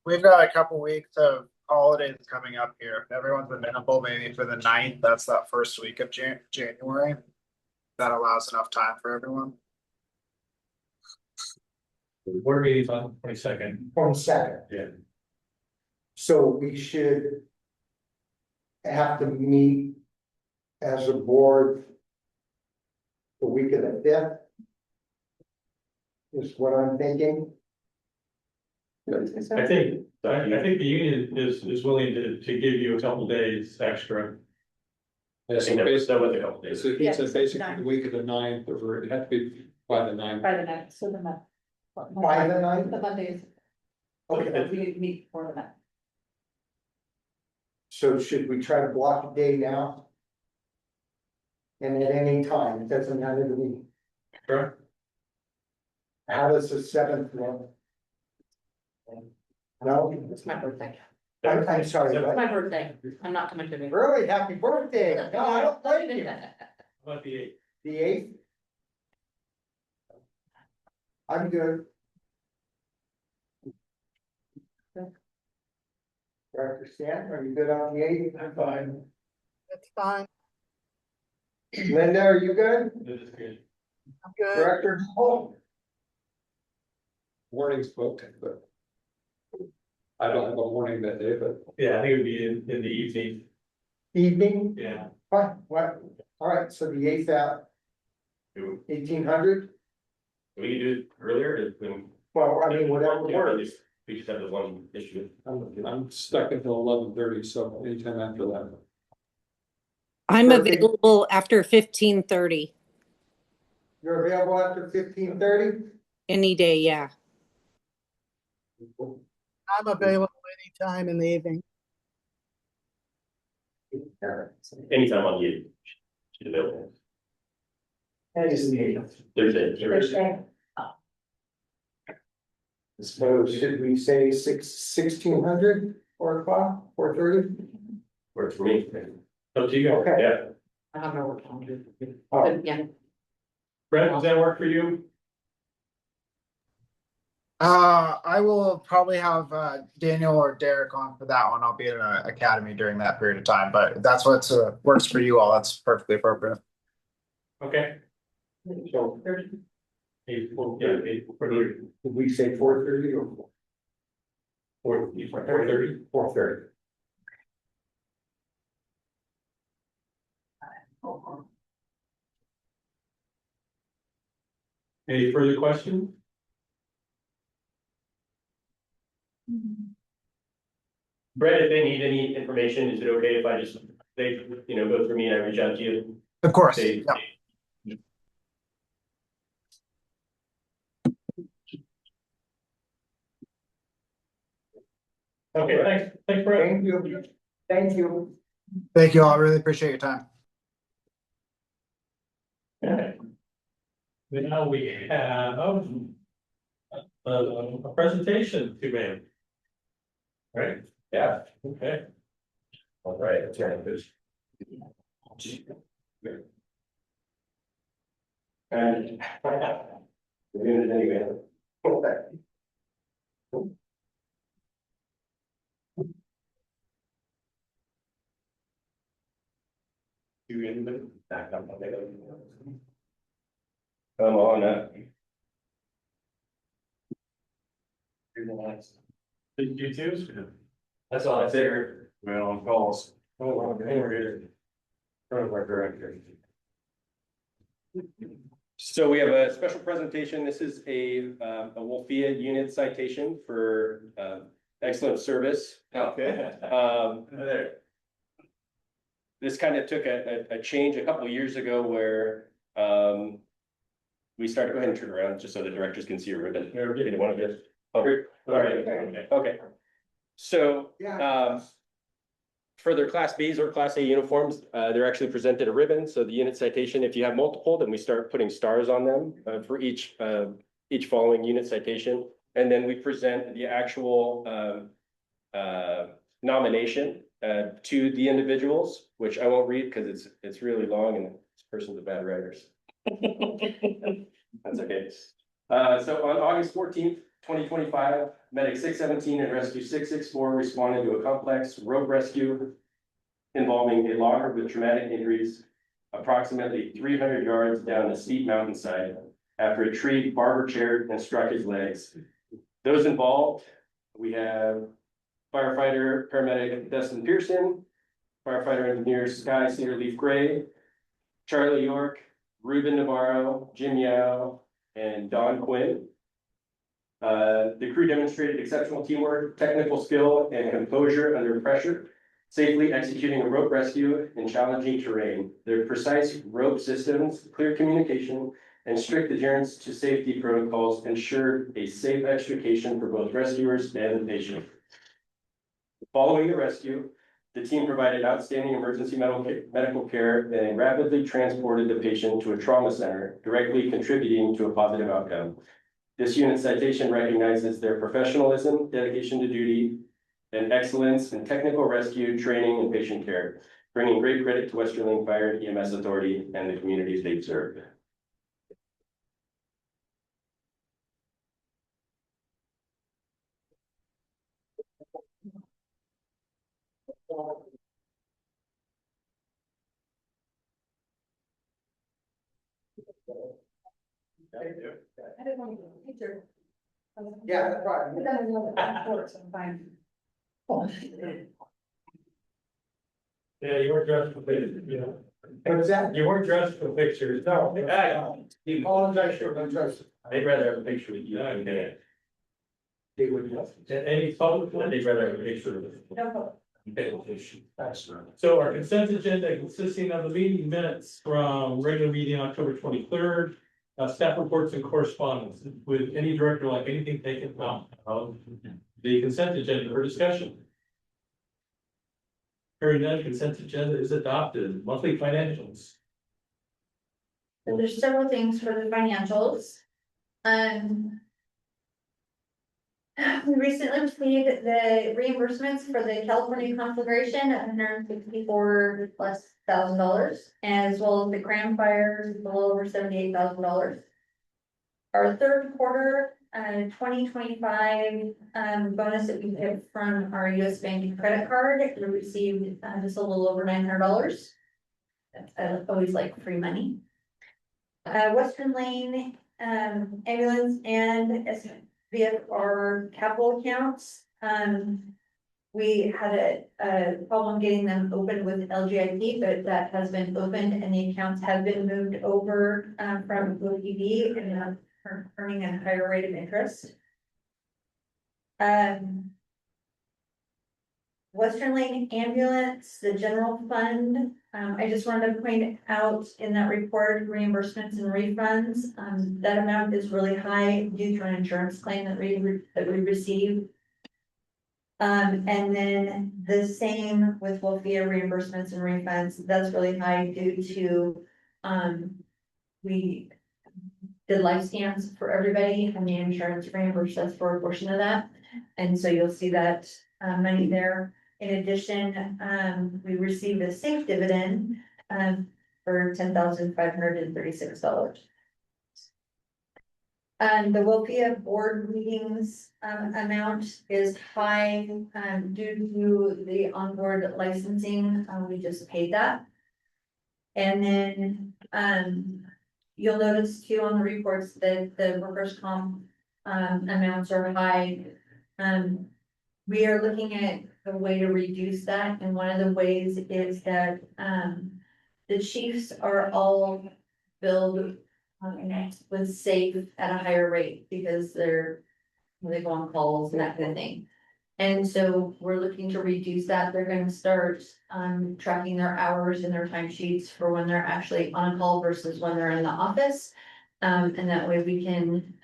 We've got a couple weeks of holidays coming up here. Everyone's amenable maybe for the 9th. That's that first week of January. That allows enough time for everyone. The board meeting's on 22nd. 22nd. Yeah. So we should have to meet as a board the week of the 5th. Is what I'm thinking. I think the union is willing to give you a couple days extra. Yeah, I so think that was basically, done with a couple days. so he said Yes, basically nine. the week of the 9th, or it had to be by the 9th. By the night, so the month. By the 9th? The Mondays. Okay, We meet for the night. so should we try to block a day now? And at any time, it doesn't matter to me. Sure. How does the 7th look? No, It's my birthday. I'm sorry, It's but my birthday. I'm not coming to me. really happy birthday. No, I don't blame you. About the 8th. The 8th? I'm good. Director Stan, are you good on the 8th? I'm fine. That's fine. Linda, are you good? This is good. I'm good. Director Holt? Morning's booked, but I don't have a morning that day, but Yeah, I think it would be in the evening. Evening? Yeah. Fine, what? All right, so the 8th at We 1800? can do it earlier, when. Well, I mean, whatever works. We just have the one issue. I'm stuck until 11:30, so anytime after that. I'm Perfect. available after 15:30, You're available after 15:30? any day, yeah. I'm available anytime in the evening. Anytime on you. She's available. Thursday. Thursday. So should we say 1600, 4 o'clock, 4:30? Works for me. Up to you guys. Okay. Yeah, I have no work calendar. Oh, But yeah, Brett, does that work for you? I will probably have Daniel or Derek on for that one. I'll be at an academy during that period of time, but if that's what works for you all. That's perfectly appropriate. Okay. So, 8, 4:30. did we say 4:30 or 4:30. 4:30? Any further questions? Brett, if they need any information, is it okay if I just, they, go through me and I reach out to you? Of course. They- Yeah. Okay, thanks, Brett. Thank you. Thank you. Thank you all. I really appreciate your time. Okay. Now we have a presentation to make. Right? Yeah, Okay. all right, that's right. And. We're doing it anyway. You anybody? Come on up. You too? That's all I figured. Well, on calls. Oh, okay, we're here. Front of our director. So we have a special presentation. This is a WLFEA unit citation for excellent service. Okay. There. This kind of took a change a couple of years ago where we started, go ahead and turn around just so the directors can see your ribbon. Either one of you. Oh, all right, okay. So for their Class Bs or Class A uniforms, they're actually presented a ribbon. So the unit citation, if you have multiple, then we start putting stars on them for each following unit citation. And then we present the actual nomination to the individuals, which I won't read because it's really long and this person's a bad writer. That's okay. So on August 14th, 2025, Medic 617 and Rescue 664 responded to a complex road rescue involving a logger with traumatic injuries approximately 300 yards down a steep mountainside after a tree barber-chaired and struck his legs. Those involved, we have firefighter, paramedic Dustin Pearson, firefighter engineer Sky Cedar Leaf Gray, Charlie York, Ruben Navarro, Jim Yao, and Don Quinn. The crew demonstrated exceptional teamwork, technical skill, and composure under pressure, safely executing a rope rescue in challenging terrain. Their precise rope systems, clear communication, and strict adherence to safety protocols ensured a safe extrication for both rescuers and the patient. Following the rescue, the team provided outstanding emergency medical care and rapidly transported the patient to a trauma center, directly contributing to a positive outcome. This unit citation recognizes their professionalism, dedication to duty, and excellence in technical rescue, training, and patient care, bringing great credit to Western Lane Fire and EMS Authority and the communities they serve. I didn't want to get a picture. Yeah, that's right. But then I know that I'm fine. Yeah, you weren't dressed for pictures, you know. What is that? You weren't dressed for pictures. No. You Apologize for the trust. They'd rather have a picture with you. Okay. They would just. Any public? They'd rather have a picture with No, So our consent agenda consisting of the meeting minutes from regular meeting October 23rd. Staff reports and correspondence. With any director like anything taken out of the consent agenda for discussion. Hearing none, consent agenda is adopted. Monthly financials. So there's several things for the financials. We recently received the reimbursements for the California conflagration at $164,000+, as well as the Grand Fire, a little over $78,000. Our third quarter, 2025, bonus that we get from our US Bank credit card, we received just a little over $900. I always like free money. Western Lane, ambulance and SVFR capital accounts. We had a problem getting them opened with LGIP, but that has been opened and the accounts have been moved over from OPB and earning a higher rate of interest. Western Lane ambulance, the general fund, I just wanted to point out in that report, reimbursements and refunds, that amount is really high due to an insurance claim that we received. And then the same with WLFEA reimbursements and refunds, that's really high due to, we did life scans for everybody and the insurance reimbursed us for a portion of that. And so you'll see that money there. In addition, we received a safe dividend for $10,536. The WLFEA board meetings amount is high due to the onboard licensing. We just paid that. And then you'll notice too on the reports that the workers' comp amounts are high. We are looking at a way to reduce that, and one of the ways is that the chiefs are all billed with safe at a higher rate because they go on calls and that kind of thing. And so we're looking to reduce that. They're gonna start tracking their hours and their timesheets for when they're actually on call versus when they're in the office. And that way we can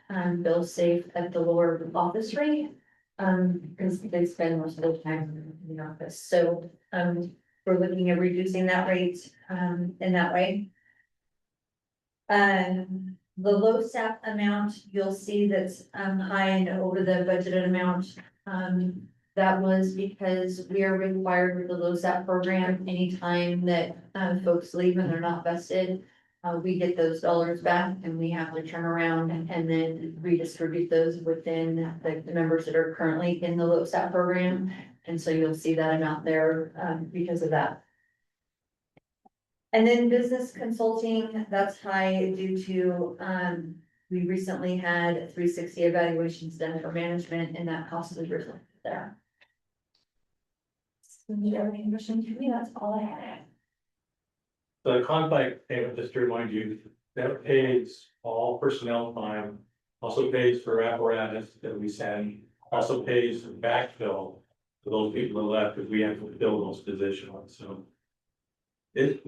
bill safe at the lower office rate. Because they spend most of their time in the office. So we're looking at reducing that rate in that way. The low SAP amount, you'll see that's high and over the budgeted amount. That was because we are required with the low SAP program, anytime that folks leave and they're not vested, we get those dollars back and we have to turn around and then redistribute those within the members that are currently in the low SAP program. And so you'll see that amount there because of that. And then business consulting, that's high due to, we recently had 360 evaluations done for management and that cost is reflected there. That's all I had. The conflict payment, just to remind you, that pays all personnel time, also pays for apparatus that we send, also pays for backfill for those people who left, if we have to fill those positions, so. It,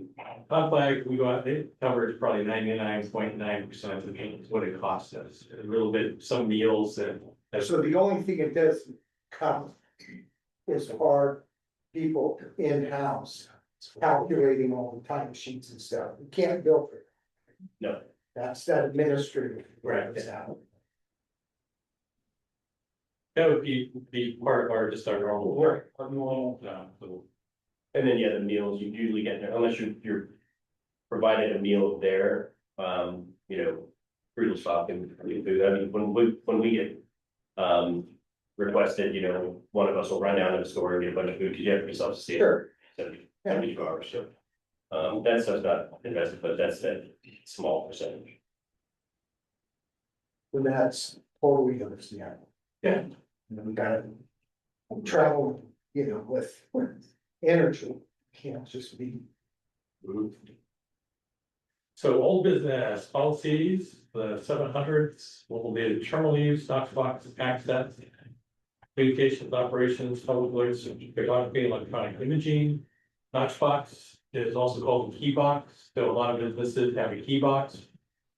conflict, we go out, it covers probably 99.9% of what it costs us, a little bit, some meals and. So the only thing it does come is our people in-house calculating all the time sheets and stuff. You can't bill for it. No. That's that administrative. Right. That would be part of our, just our normal work, our normal, so. And then, yeah, the meals you usually get, unless you're provided a meal there, you know, through the stock and food. I mean, when we get, requested, you know, one of us will run down to the store and get a bunch of food, because you have to be self-sustaining. Sure. 72 hours, so. That stuff's not invested, but that's a small percentage. And that's totally understandable. Yeah. And we gotta travel, you know, with energy, can't just be. So old business policies, the 700s, what will be the terminal use, Knox box access. Communications operations, public works, photography, electronic imaging. Knox box is also called a key box, so a lot of businesses have a key box.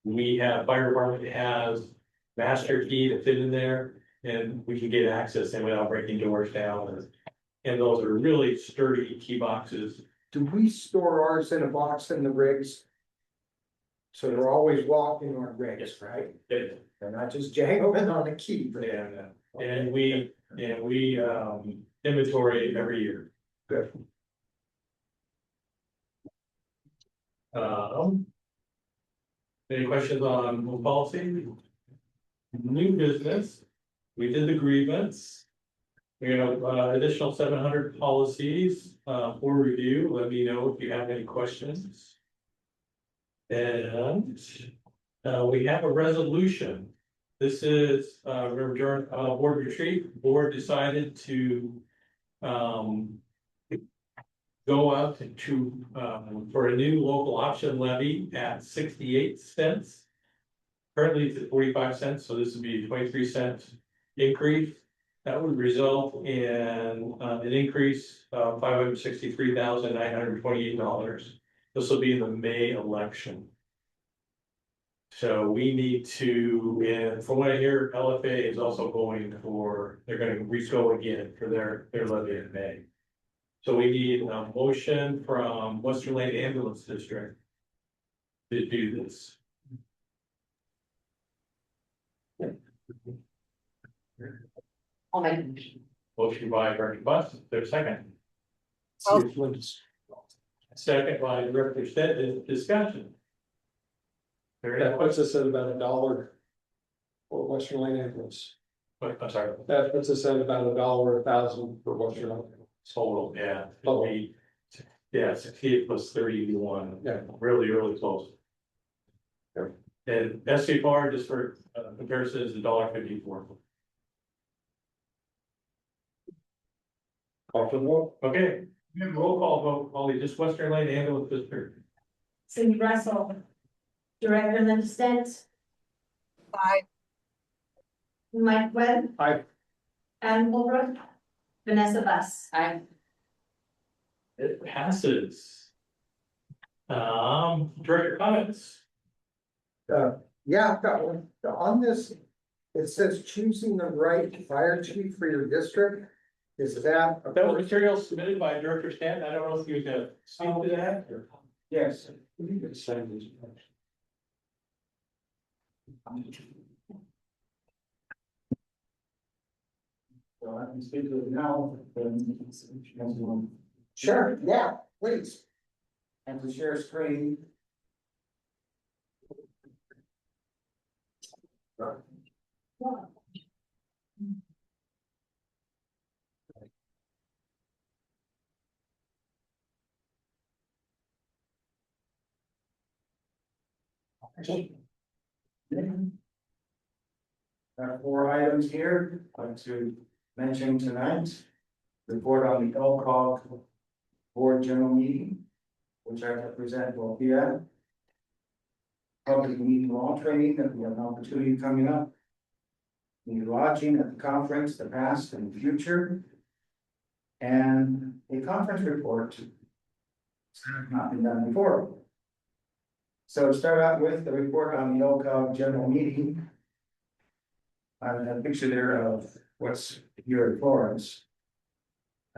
We have, fire department has master key to fit in there, and we can get access in without breaking doors down. And those are really sturdy key boxes. Do we store ours in a box in the rigs? So they're always walking on rigs, right? It- They're not just jangling on a key. And we inventory every year. Good. Any questions on policy? New business, we did the grievance. We have additional 700 policies for review. Let me know if you have any questions. And we have a resolution. This is during board retreat, board decided to go out to for a new local option levy at 68 cents. Currently it's at 45 cents, so this would be a 23-cent increase. That would result in an increase of $563,928. This will be in the May election. So we need to, and from what I hear, LFA is also going for, they're going to re-go again for their levy in May. So we need a motion from Western Lane Ambulance District to do this. I'll make a motion. Motion by Director Bus, there's a second. Oh. Second by Director Stitt, is discussion. That puts us at about $1 for Western Lane ambulance. I'm sorry, That puts us at about $1 a thousand for Western Lane. total, yeah. Total. Yeah, 68 plus 31, Yeah. really close. And SCFR, just for comparison, is $1.54. Call for the vote. Okay, roll call vote, Holly, just Western Lane Ambulance District. Cindy Russell. Director Linda Stent, Aye. Mike Webb, Aye. Adam Holbrook, Vanessa Bus. I, It passes. Director comments. Yeah, I've got one. On this, it says choosing the right fire chief for your district. Is that? That was material submitted by Director Stanton. I don't know if you can speak to that or. Yes. So I can speak to it now. Sure, yeah, please. And to share screen. There are 4 items here I'd like to mention tonight. report on the LCOG board general meeting, which I represent WLFEA. Public meeting law training that we have an opportunity coming up. The lodging at the conference, the past and the future. And a conference report. It's not been done before. So to start out with the report on the LCOG general meeting. I have a picture there of what's here in Florence.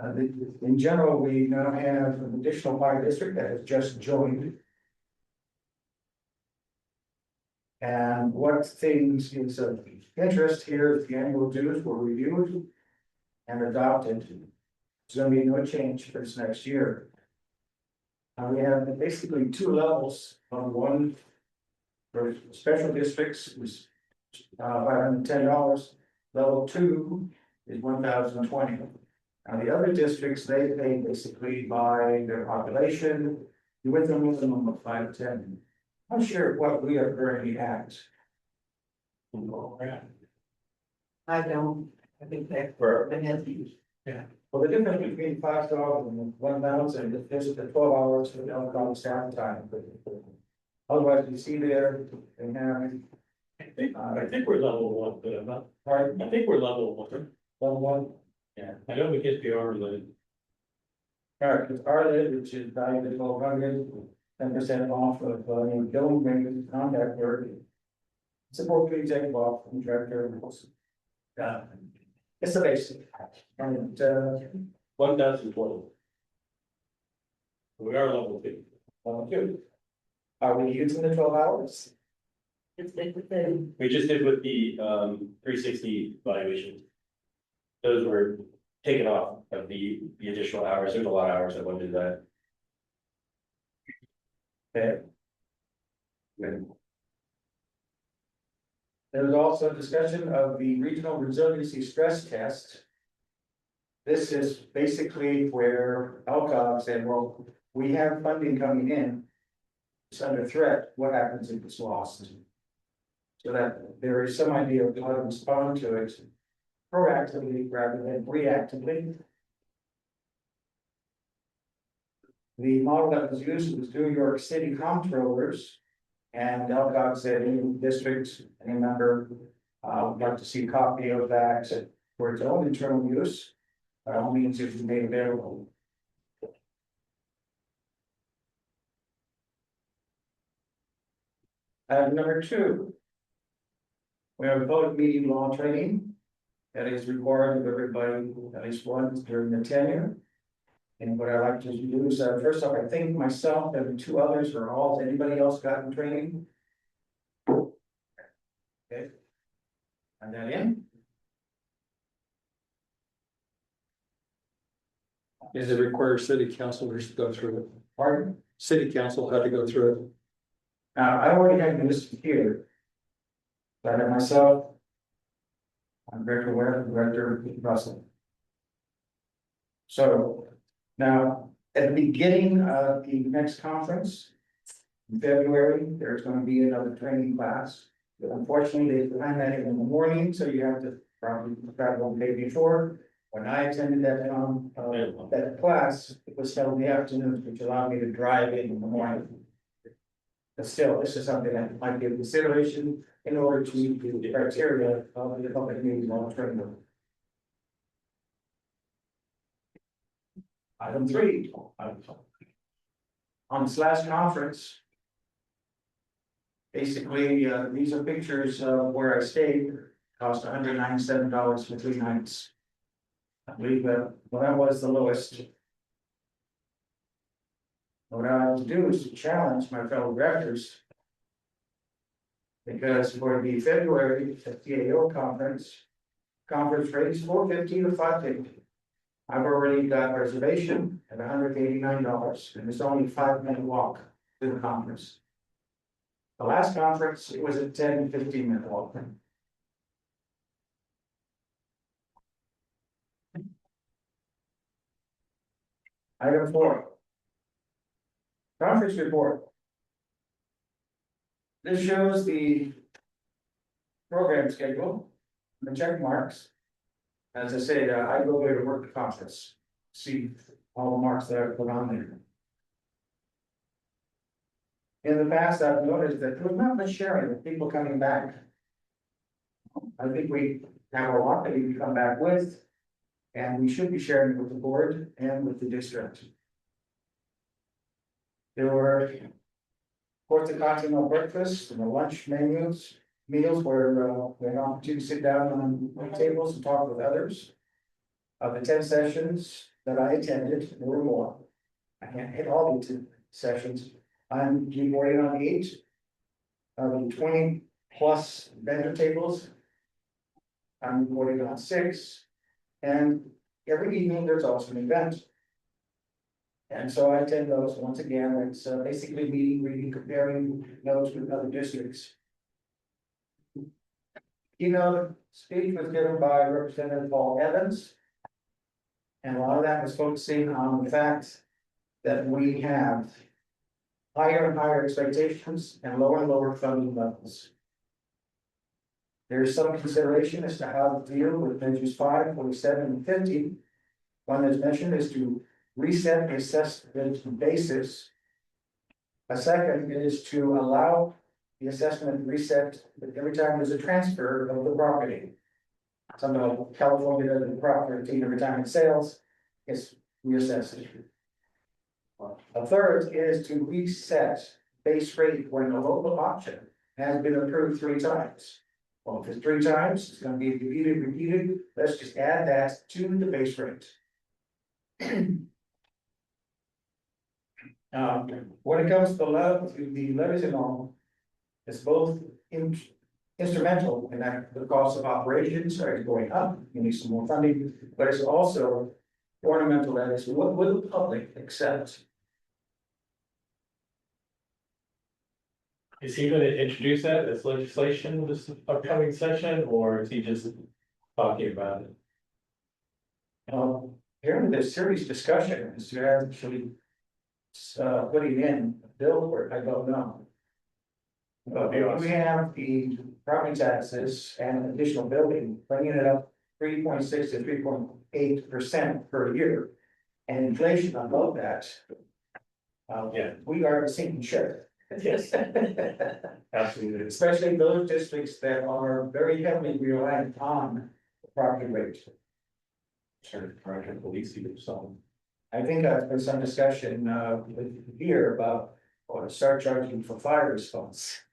In general, we now have an additional fire district that has just joined. And what things is of interest here is the annual dues were reviewed and adopted. There's gonna be no change for this next year. We have basically two levels on one for special districts is $510. Level 2 is 1,020. Now the other districts, they pay basically by their population, with a minimum of 510. I'm sure what we are currently at. I don't, I think that. Yeah. Well, the difference between $5 and 1,000 is just the 12 hours for the alcohol staff time. Otherwise, you see there, they have. I think we're level one, but I'm not, Pardon? I think we're level one. Level 1. Yeah, I know we get the R related. All right, it's RLID, which is valued at 1,200, 10% off of your billing rate, contact work. Support the executive office, contractor. It's the basic. And 1,020. We are level 2. level 2. Are we using the 12 hours? We just did with the 360 valuation. Those were taken off of the additional hours. There's a lot of hours that went into that. Okay. Good. There was also a discussion of the regional resiliency stress test. This is basically where LCOG said, well, we have funding coming in. It's under threat, what happens if it's lost? So that there is some idea of how to respond to it proactively rather than reactively. The model that was used was New York City comptrollers. And LCOG said any district, any member, would like to see a copy of that for its own internal use. By all means, it was made available. Number 2. We have a public meeting law training that is required of everybody at least once during the tenure. And what I like to do is, first off, I think myself and the 2 others are all, has anybody else gotten training? Okay. And that in? Does it require city councilors to go through it? Pardon? City council had to go through it. I already had this here. But I have myself. I'm Director Ware, Director Russell. So now, at the beginning of the next conference, in February, there's going to be another training class. But unfortunately, they plan that in the morning, so you have to probably travel the day before. When I attended that class, it was held in the afternoon, which allowed me to drive in the morning. But still, this is something that might be a consideration in order to meet the criteria of the public meeting law training. Item 3. On this last conference. Basically, these are pictures of where I stayed, cost $197 for 3 nights. I believe that, well, that was the lowest. What I have to do is to challenge my fellow directors. Because for the February CAO conference rate is $450 to $550. I've already got reservation at $189, and it's only a 5-minute walk to the conference. The last conference, it was a 10-15-minute walk. Item 4. Conference report. This shows the program schedule, the check marks. As I said, I go there to work the conference. see all the marks that are put on there. In the past, I've noticed that there's not much sharing with people coming back. I think we have a lot that we can come back with. And we should be sharing with the board and with the district. There were, of course, the continental breakfast and the lunch meals where we had an opportunity to sit down on tables and talk with others. Of the 10 sessions that I attended, there were more. I can't hit all the 10 sessions. I'm reporting on 8 of the 20 plus vendor tables. I'm reporting on 6. And every evening, there's also an event. And so I attend those once again. It's basically meeting, reading, comparing notes with other districts. The speech was given by Representative Paul Evans. And a lot of that was focusing on the fact that we have higher and higher expectations and lower funding levels. There's some consideration as to how to deal with measures 5, 47, and 50. One that's mentioned is to reset the assessment basis. A second is to allow the assessment reset every time there's a transfer of the property. Some of California does the property every time it sells, it's reassessed. A third is to reset base rate when the local option has been approved 3 times. Well, if it's 3 times, it's gonna be repeated, let's just add that to the base rate. When it comes to the levies and all, it's both instrumental in that the cost of operations are going up, you need some more funding, but it's also ornamental, that is, what will the public accept? Is he gonna introduce that as legislation this upcoming session, or is he just talking about it? Apparently there's serious discussion as to actually putting in a bill for it, I don't know. But we have the property taxes and additional building, bringing it up 3.6 to 3.8% per year. And inflation above that. Yeah. We are a sinking ship. Yes. Absolutely. Especially those districts that are very heavily reliant on the property rate. Sort of project policing or something. I think there's some discussion here about or start charging for fire response.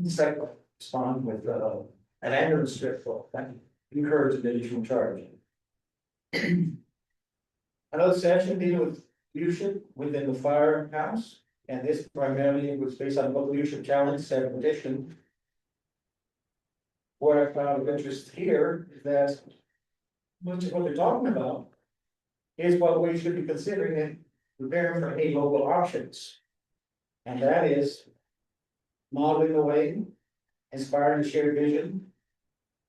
It's like respond with an ambulance strip that incurs an additional charge. Another session dealing with leadership within the firehouse, and this primarily was based on local leadership challenge 7th edition. What I found of interest here is that much of what they're talking about is what we should be considering in preparing for any local options. And that is modeling the way, inspiring a shared vision,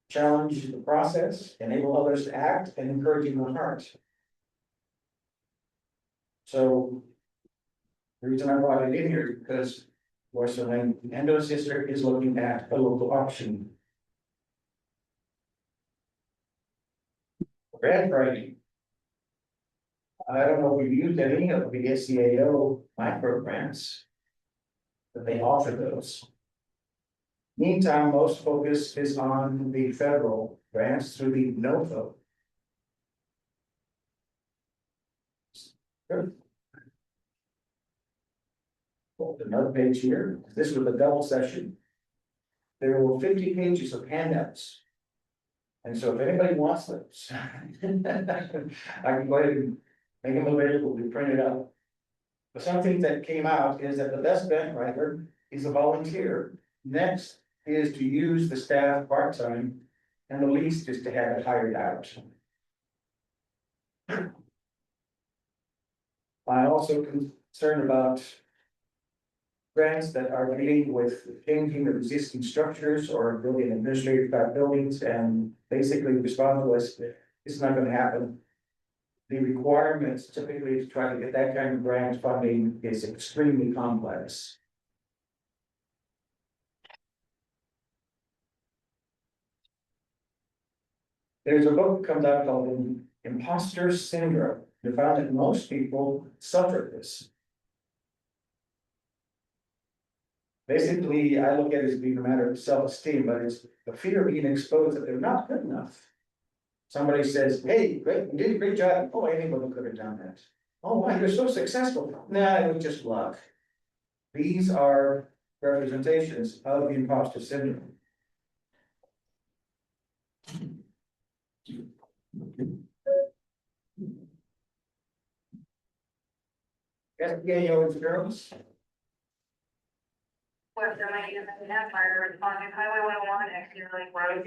challenge the process, enable others to act, and encouraging the heart. So the reason I brought it in here is because Western Endo's district is looking at a local option. Grant writing. I don't know if we've used any of the SCAO micro grants, but they offer those. Meantime, most focus is on the federal grants through the NOFO. Good. Another page here. This was a double session. There were 50 pages of handouts. And so if anybody wants those, I can go ahead and make them available to print it out. But something that came out is that the best grant writer is a volunteer. Next is to use the staff part-time, and the least is to have it hired out. I'm also concerned about grants that are dealing with changing of existing structures or building administrative type buildings and basically respond to us, it's not gonna happen. The requirements typically to try to get that kind of grant funding is extremely complex. There's a book that comes out called Imposter Syndrome. They found that most people suffer this. Basically, I look at it as being a matter of self-esteem, but it's the fear of being exposed that they're not good enough. Somebody says, hey, great, you did a great job. Oh, anybody could have done that. Oh, wow, you're so successful. Nah, it was just luck. These are representations of the imposter syndrome. SBA girls. What, there might even be that fire responding highway 101 next year, like road.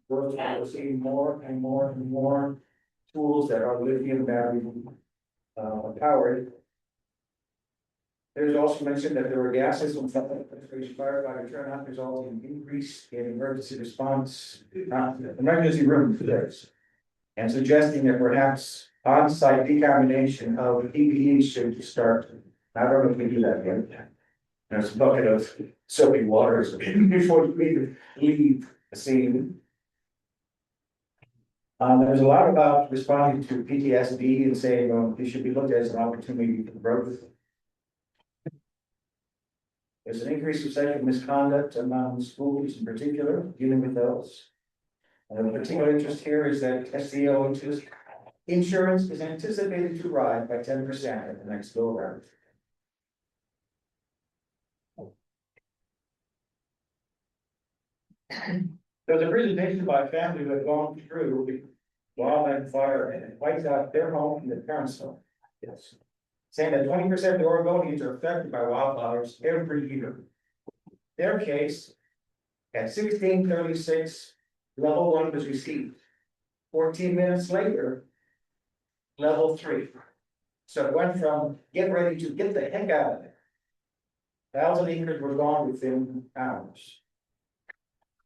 We're seeing more and more and more tools that are lithium battery powered. There's also mentioned that there were gases from firefighter turnout resulting in increase in emergency response, emergency room visits. And suggesting that perhaps on-site decontamination of PPE should start. I don't know if we do that yet. There's a bucket of soapy waters before we leave the scene. There's a lot about responding to PTSD and saying, it should be looked at as an opportunity for growth. There's an increase of sexual misconduct among schools in particular, dealing with those. And the particular interest here is that SEO insurance is anticipated to rise by 10% at the next go round. There's a presentation by a family who had gone through wildland fire and it wipes out their home and their parents' home. Yes. Saying that 20% of the Oregonians are affected by wildfires every year. Their case, at 16:36, level 1 was received. 14 minutes later, level 3. So it went from get ready to get the heck out of there. 1,000 acres were gone within hours.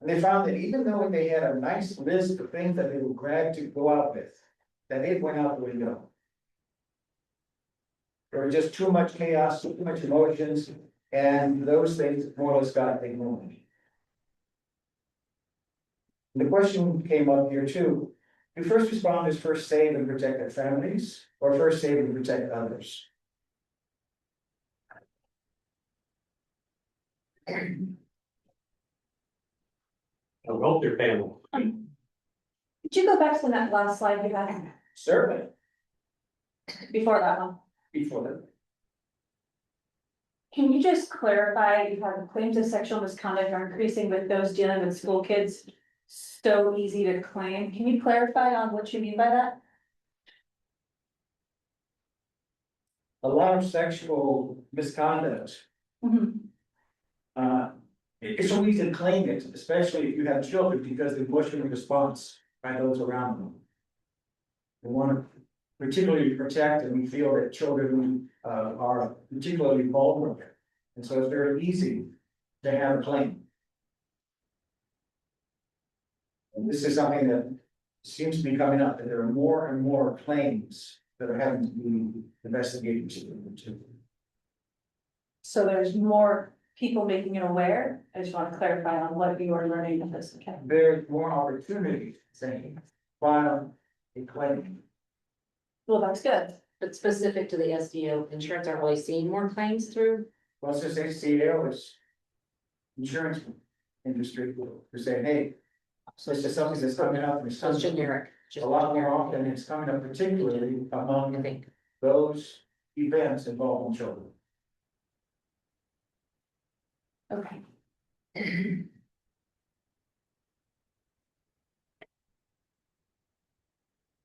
And they found that even though they had a nice list of things that they were glad to go out with, that it went out the window. There was just too much chaos, too much emotions, and those things more or less got ignored. The question came up here too. Do first responders first save and protect their families, or first save and protect others? I would hope their family. Could you go back to that last slide you had Certainly, before that one? before that. Can you just clarify, you have claims of sexual misconduct are increasing with those dealing with school kids? So easy to claim. Can you clarify on what you mean by that? A lot of sexual misconduct. It's so easy to claim it, especially if you have children, because they're pushing the response by those around them. We want to particularly protect, and we feel that children are particularly vulnerable. And so it's very easy to have a claim. And this is something that seems to be coming up, that there are more and more claims that are having to be investigated. So there's more people making it aware. I just want to clarify on what you are learning in this. Okay. There's more opportunity saying, file a claim. Well, that's good. But specific to the SDO, insurance aren't really seeing more claims through. Well, since HCL is insurance industry, we're saying, hey, so it's just something that's coming up, and it's So it's coming generic. a lot more often, it's coming up particularly I among think. those events involving children. Okay.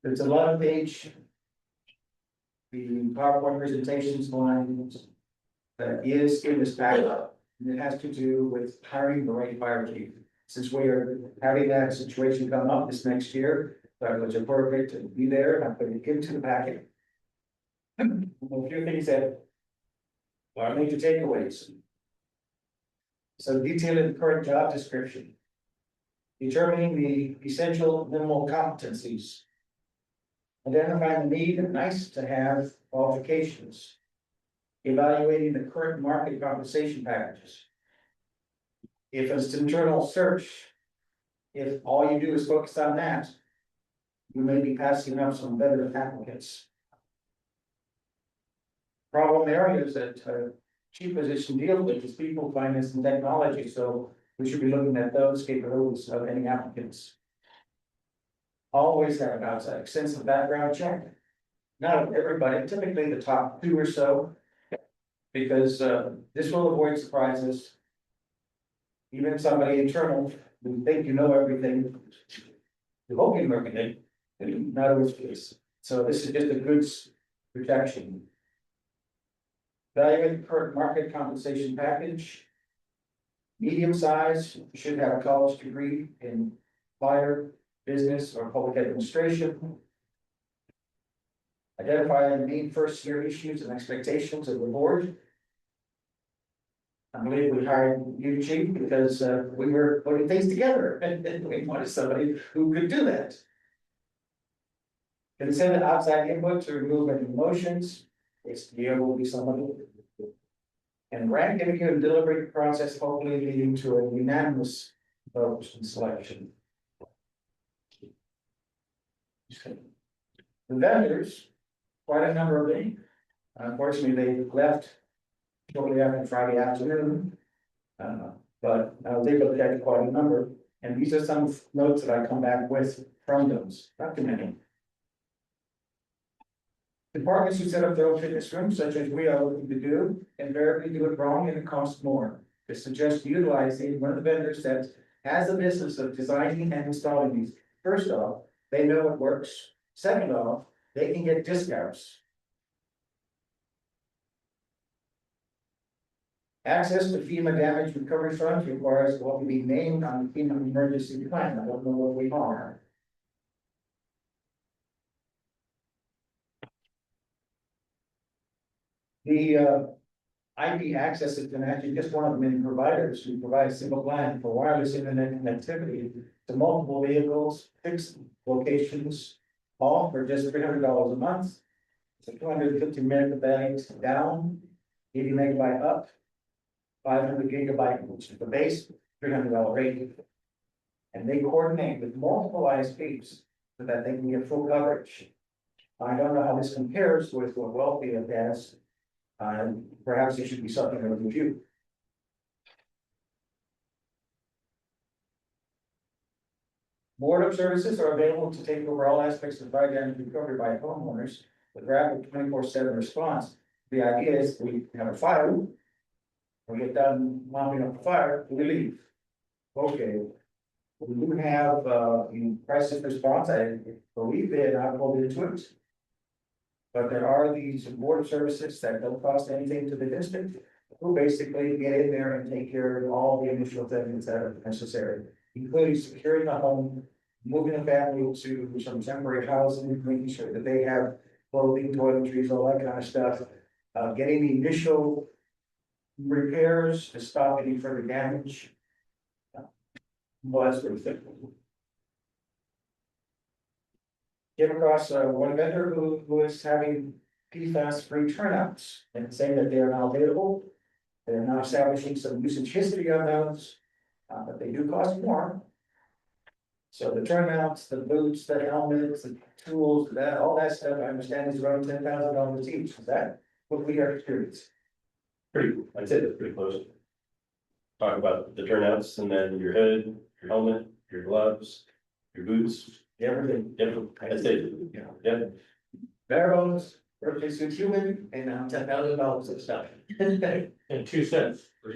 There's a lot of page. The PowerPoint presentations line that is in this backup, and it has to do with hiring the right fire chief. Since we are having that situation come up this next year, that was appropriate to be there, and I'm putting it into the packet. A few things that are major takeaways. So detailing the current job description. Determining the essential minimal competencies. Identifying the need and nice to have qualifications. Evaluating the current market compensation packages. If it's internal search, if all you do is focus on that, you may be passing up some better applicants. Problem areas that chief position deal with is people, finance, and technology, so we should be looking at those capabilities of any applicants. Always have an outside extensive background check. Not everybody, typically the top 2 or so. Because this will avoid surprises. Even somebody internal, who think you know everything. You hope you know everything, and not always the case. So this is just a good protection. Evaluate the current market compensation package. Medium size, you should have a college degree in fire, business, or public administration. Identify the main first year issues and expectations of the board. I believe we hired you, chief, because we were putting things together and we wanted somebody who could do that. Consider outside input to remove any emotions. It's to be able to be somebody. And rank interview and delivery process hopefully leading to a unanimous vote and selection. The vendors, quite a number of them. Unfortunately, they left shortly after Friday afternoon. But I was able to get quite a number, and these are some notes that I come back with from those, not too many. Departments who set up their own fitness rooms, such as we are looking to do, invariably do it wrong and it costs more. I suggest utilizing one of the vendors that has the business of designing and installing these. First off, they know it works. Second off, they can get discounts. Access to FEMA damage recovery funds requires what will be named on the FEMA emergency plan. I don't know what we are. The IP access has been actually just one of the many providers who provide a single plan for wireless internet connectivity to multiple vehicles, fixed locations, all for just $300 a month. It's a 250 megabytes down, 80 megabyte up, 500 gigabyte, which is the base, $300 rate. And they coordinate with multiple ISPs so that they can get full coverage. I don't know how this compares with what WLFEA has. Perhaps it should be something to review. Board of services are available to take over all aspects of fire damage recovery by homeowners with rapid 24/7 response. The idea is we have a fire. We get done mopping up the fire, we leave. Okay. We do have in crisis response, I believe they are not pulled into it. But there are these board of services that don't cost anything to the district, who basically get in there and take care of all the initial things that are necessary, including securing the home, moving a family to some temporary housing, making sure that they have clothing, toiletries, all that kind of stuff. Getting the initial repairs to stop any further damage. Well, that's what we think. Came across one vendor who is having PFAS free turnouts and saying that they are now available. They're now establishing some usage history on those, but they do cost more. So the turnouts, the boots, the helmets, the tools, that all that stuff, I understand is around $10,000 each. Is that what we are experiencing? I'd say that's pretty close. Talk about the turnouts and then your hood, your helmet, your gloves, your boots, everything, that's it. Yeah. Bare bones, birthday suit human, and now $10,000 of stuff. And 2 cents for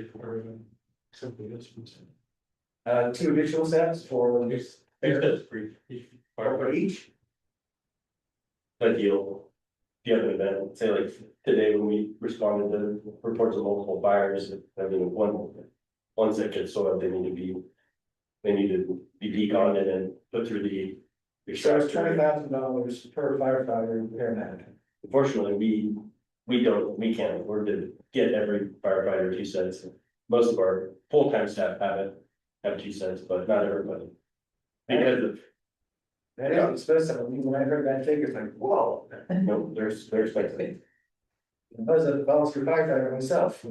simply this one. 2 additional sets for For each. But you have an event, say like today when we responded to reports of multiple fires, I mean, one section soil, they need to be deconned and then put through the. So it's $20,000 per firefighter repair man. Unfortunately, we can't afford to get every firefighter 2 cents. Most of our full-time staff have 2 cents, but not everybody. Because of, That is expensive. I mean, when I heard that figure, it's like, whoa. no, there's expensive. I was a volunteer firefighter myself.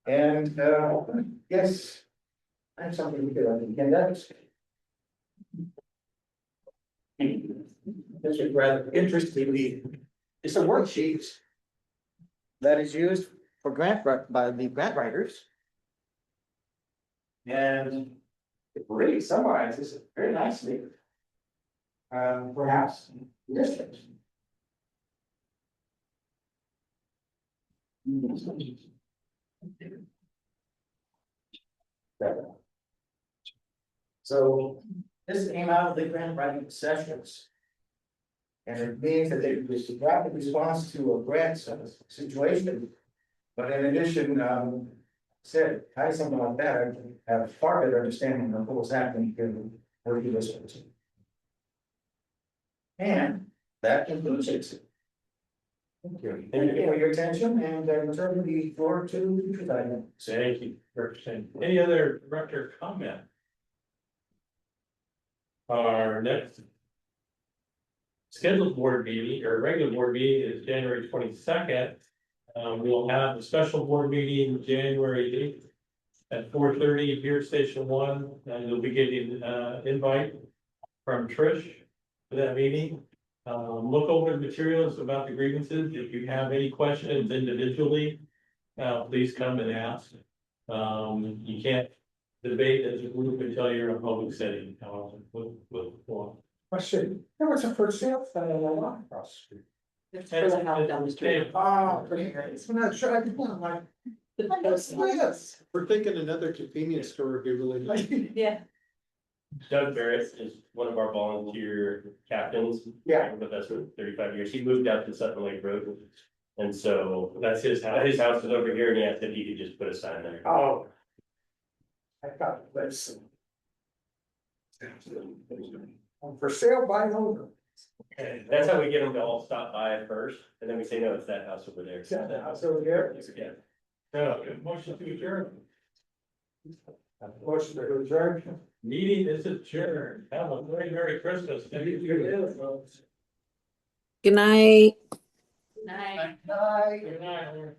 And yes, I have something to do. I can that. This is rather interestingly, it's a worksheet that is used for by the grant writers. And it really summarizes it very nicely. Perhaps this thing. So this came out of the grant writing sessions. And it means that it was a rapid response to a grant situation. But in addition, said, I something like that, I have far better understanding of what was happening here for you listeners. And that concludes it. Thank you. Thank you for your attention, and I return the floor to the president. Thank you, Representative. Any other director comment? Our next scheduled board meeting or regular board meeting is January 22nd. We'll have a special board meeting January 8th at 4:30 here at Station 1, and you'll be getting invite from Trish for that meeting. Look over the materials about the grievances. If you have any questions individually, please come and ask. You can't debate as a group until you're in a public setting. Question, there was a for sale sign on the lot across the street. It's for the house down the street. Oh, I'm not sure, I didn't like. Yes. We're thinking another convenience store would be really nice. Yeah. Doug Barrett is one of our volunteer captains. Yeah. With us for 35 years. He moved out to Sutton Lake Road. And so that's his house. His house is over here and he asked if he could just put a sign there. Oh. I thought that's. For sale by owner. That's how we get them to all stop by at first. And then we say, no, it's that house over there. Is that the house over there? Yeah. Motion to adjourn. Motion to adjourn. Meeting is adjourned. Have a very Merry Christmas. Good night. Night. Aye. Good night.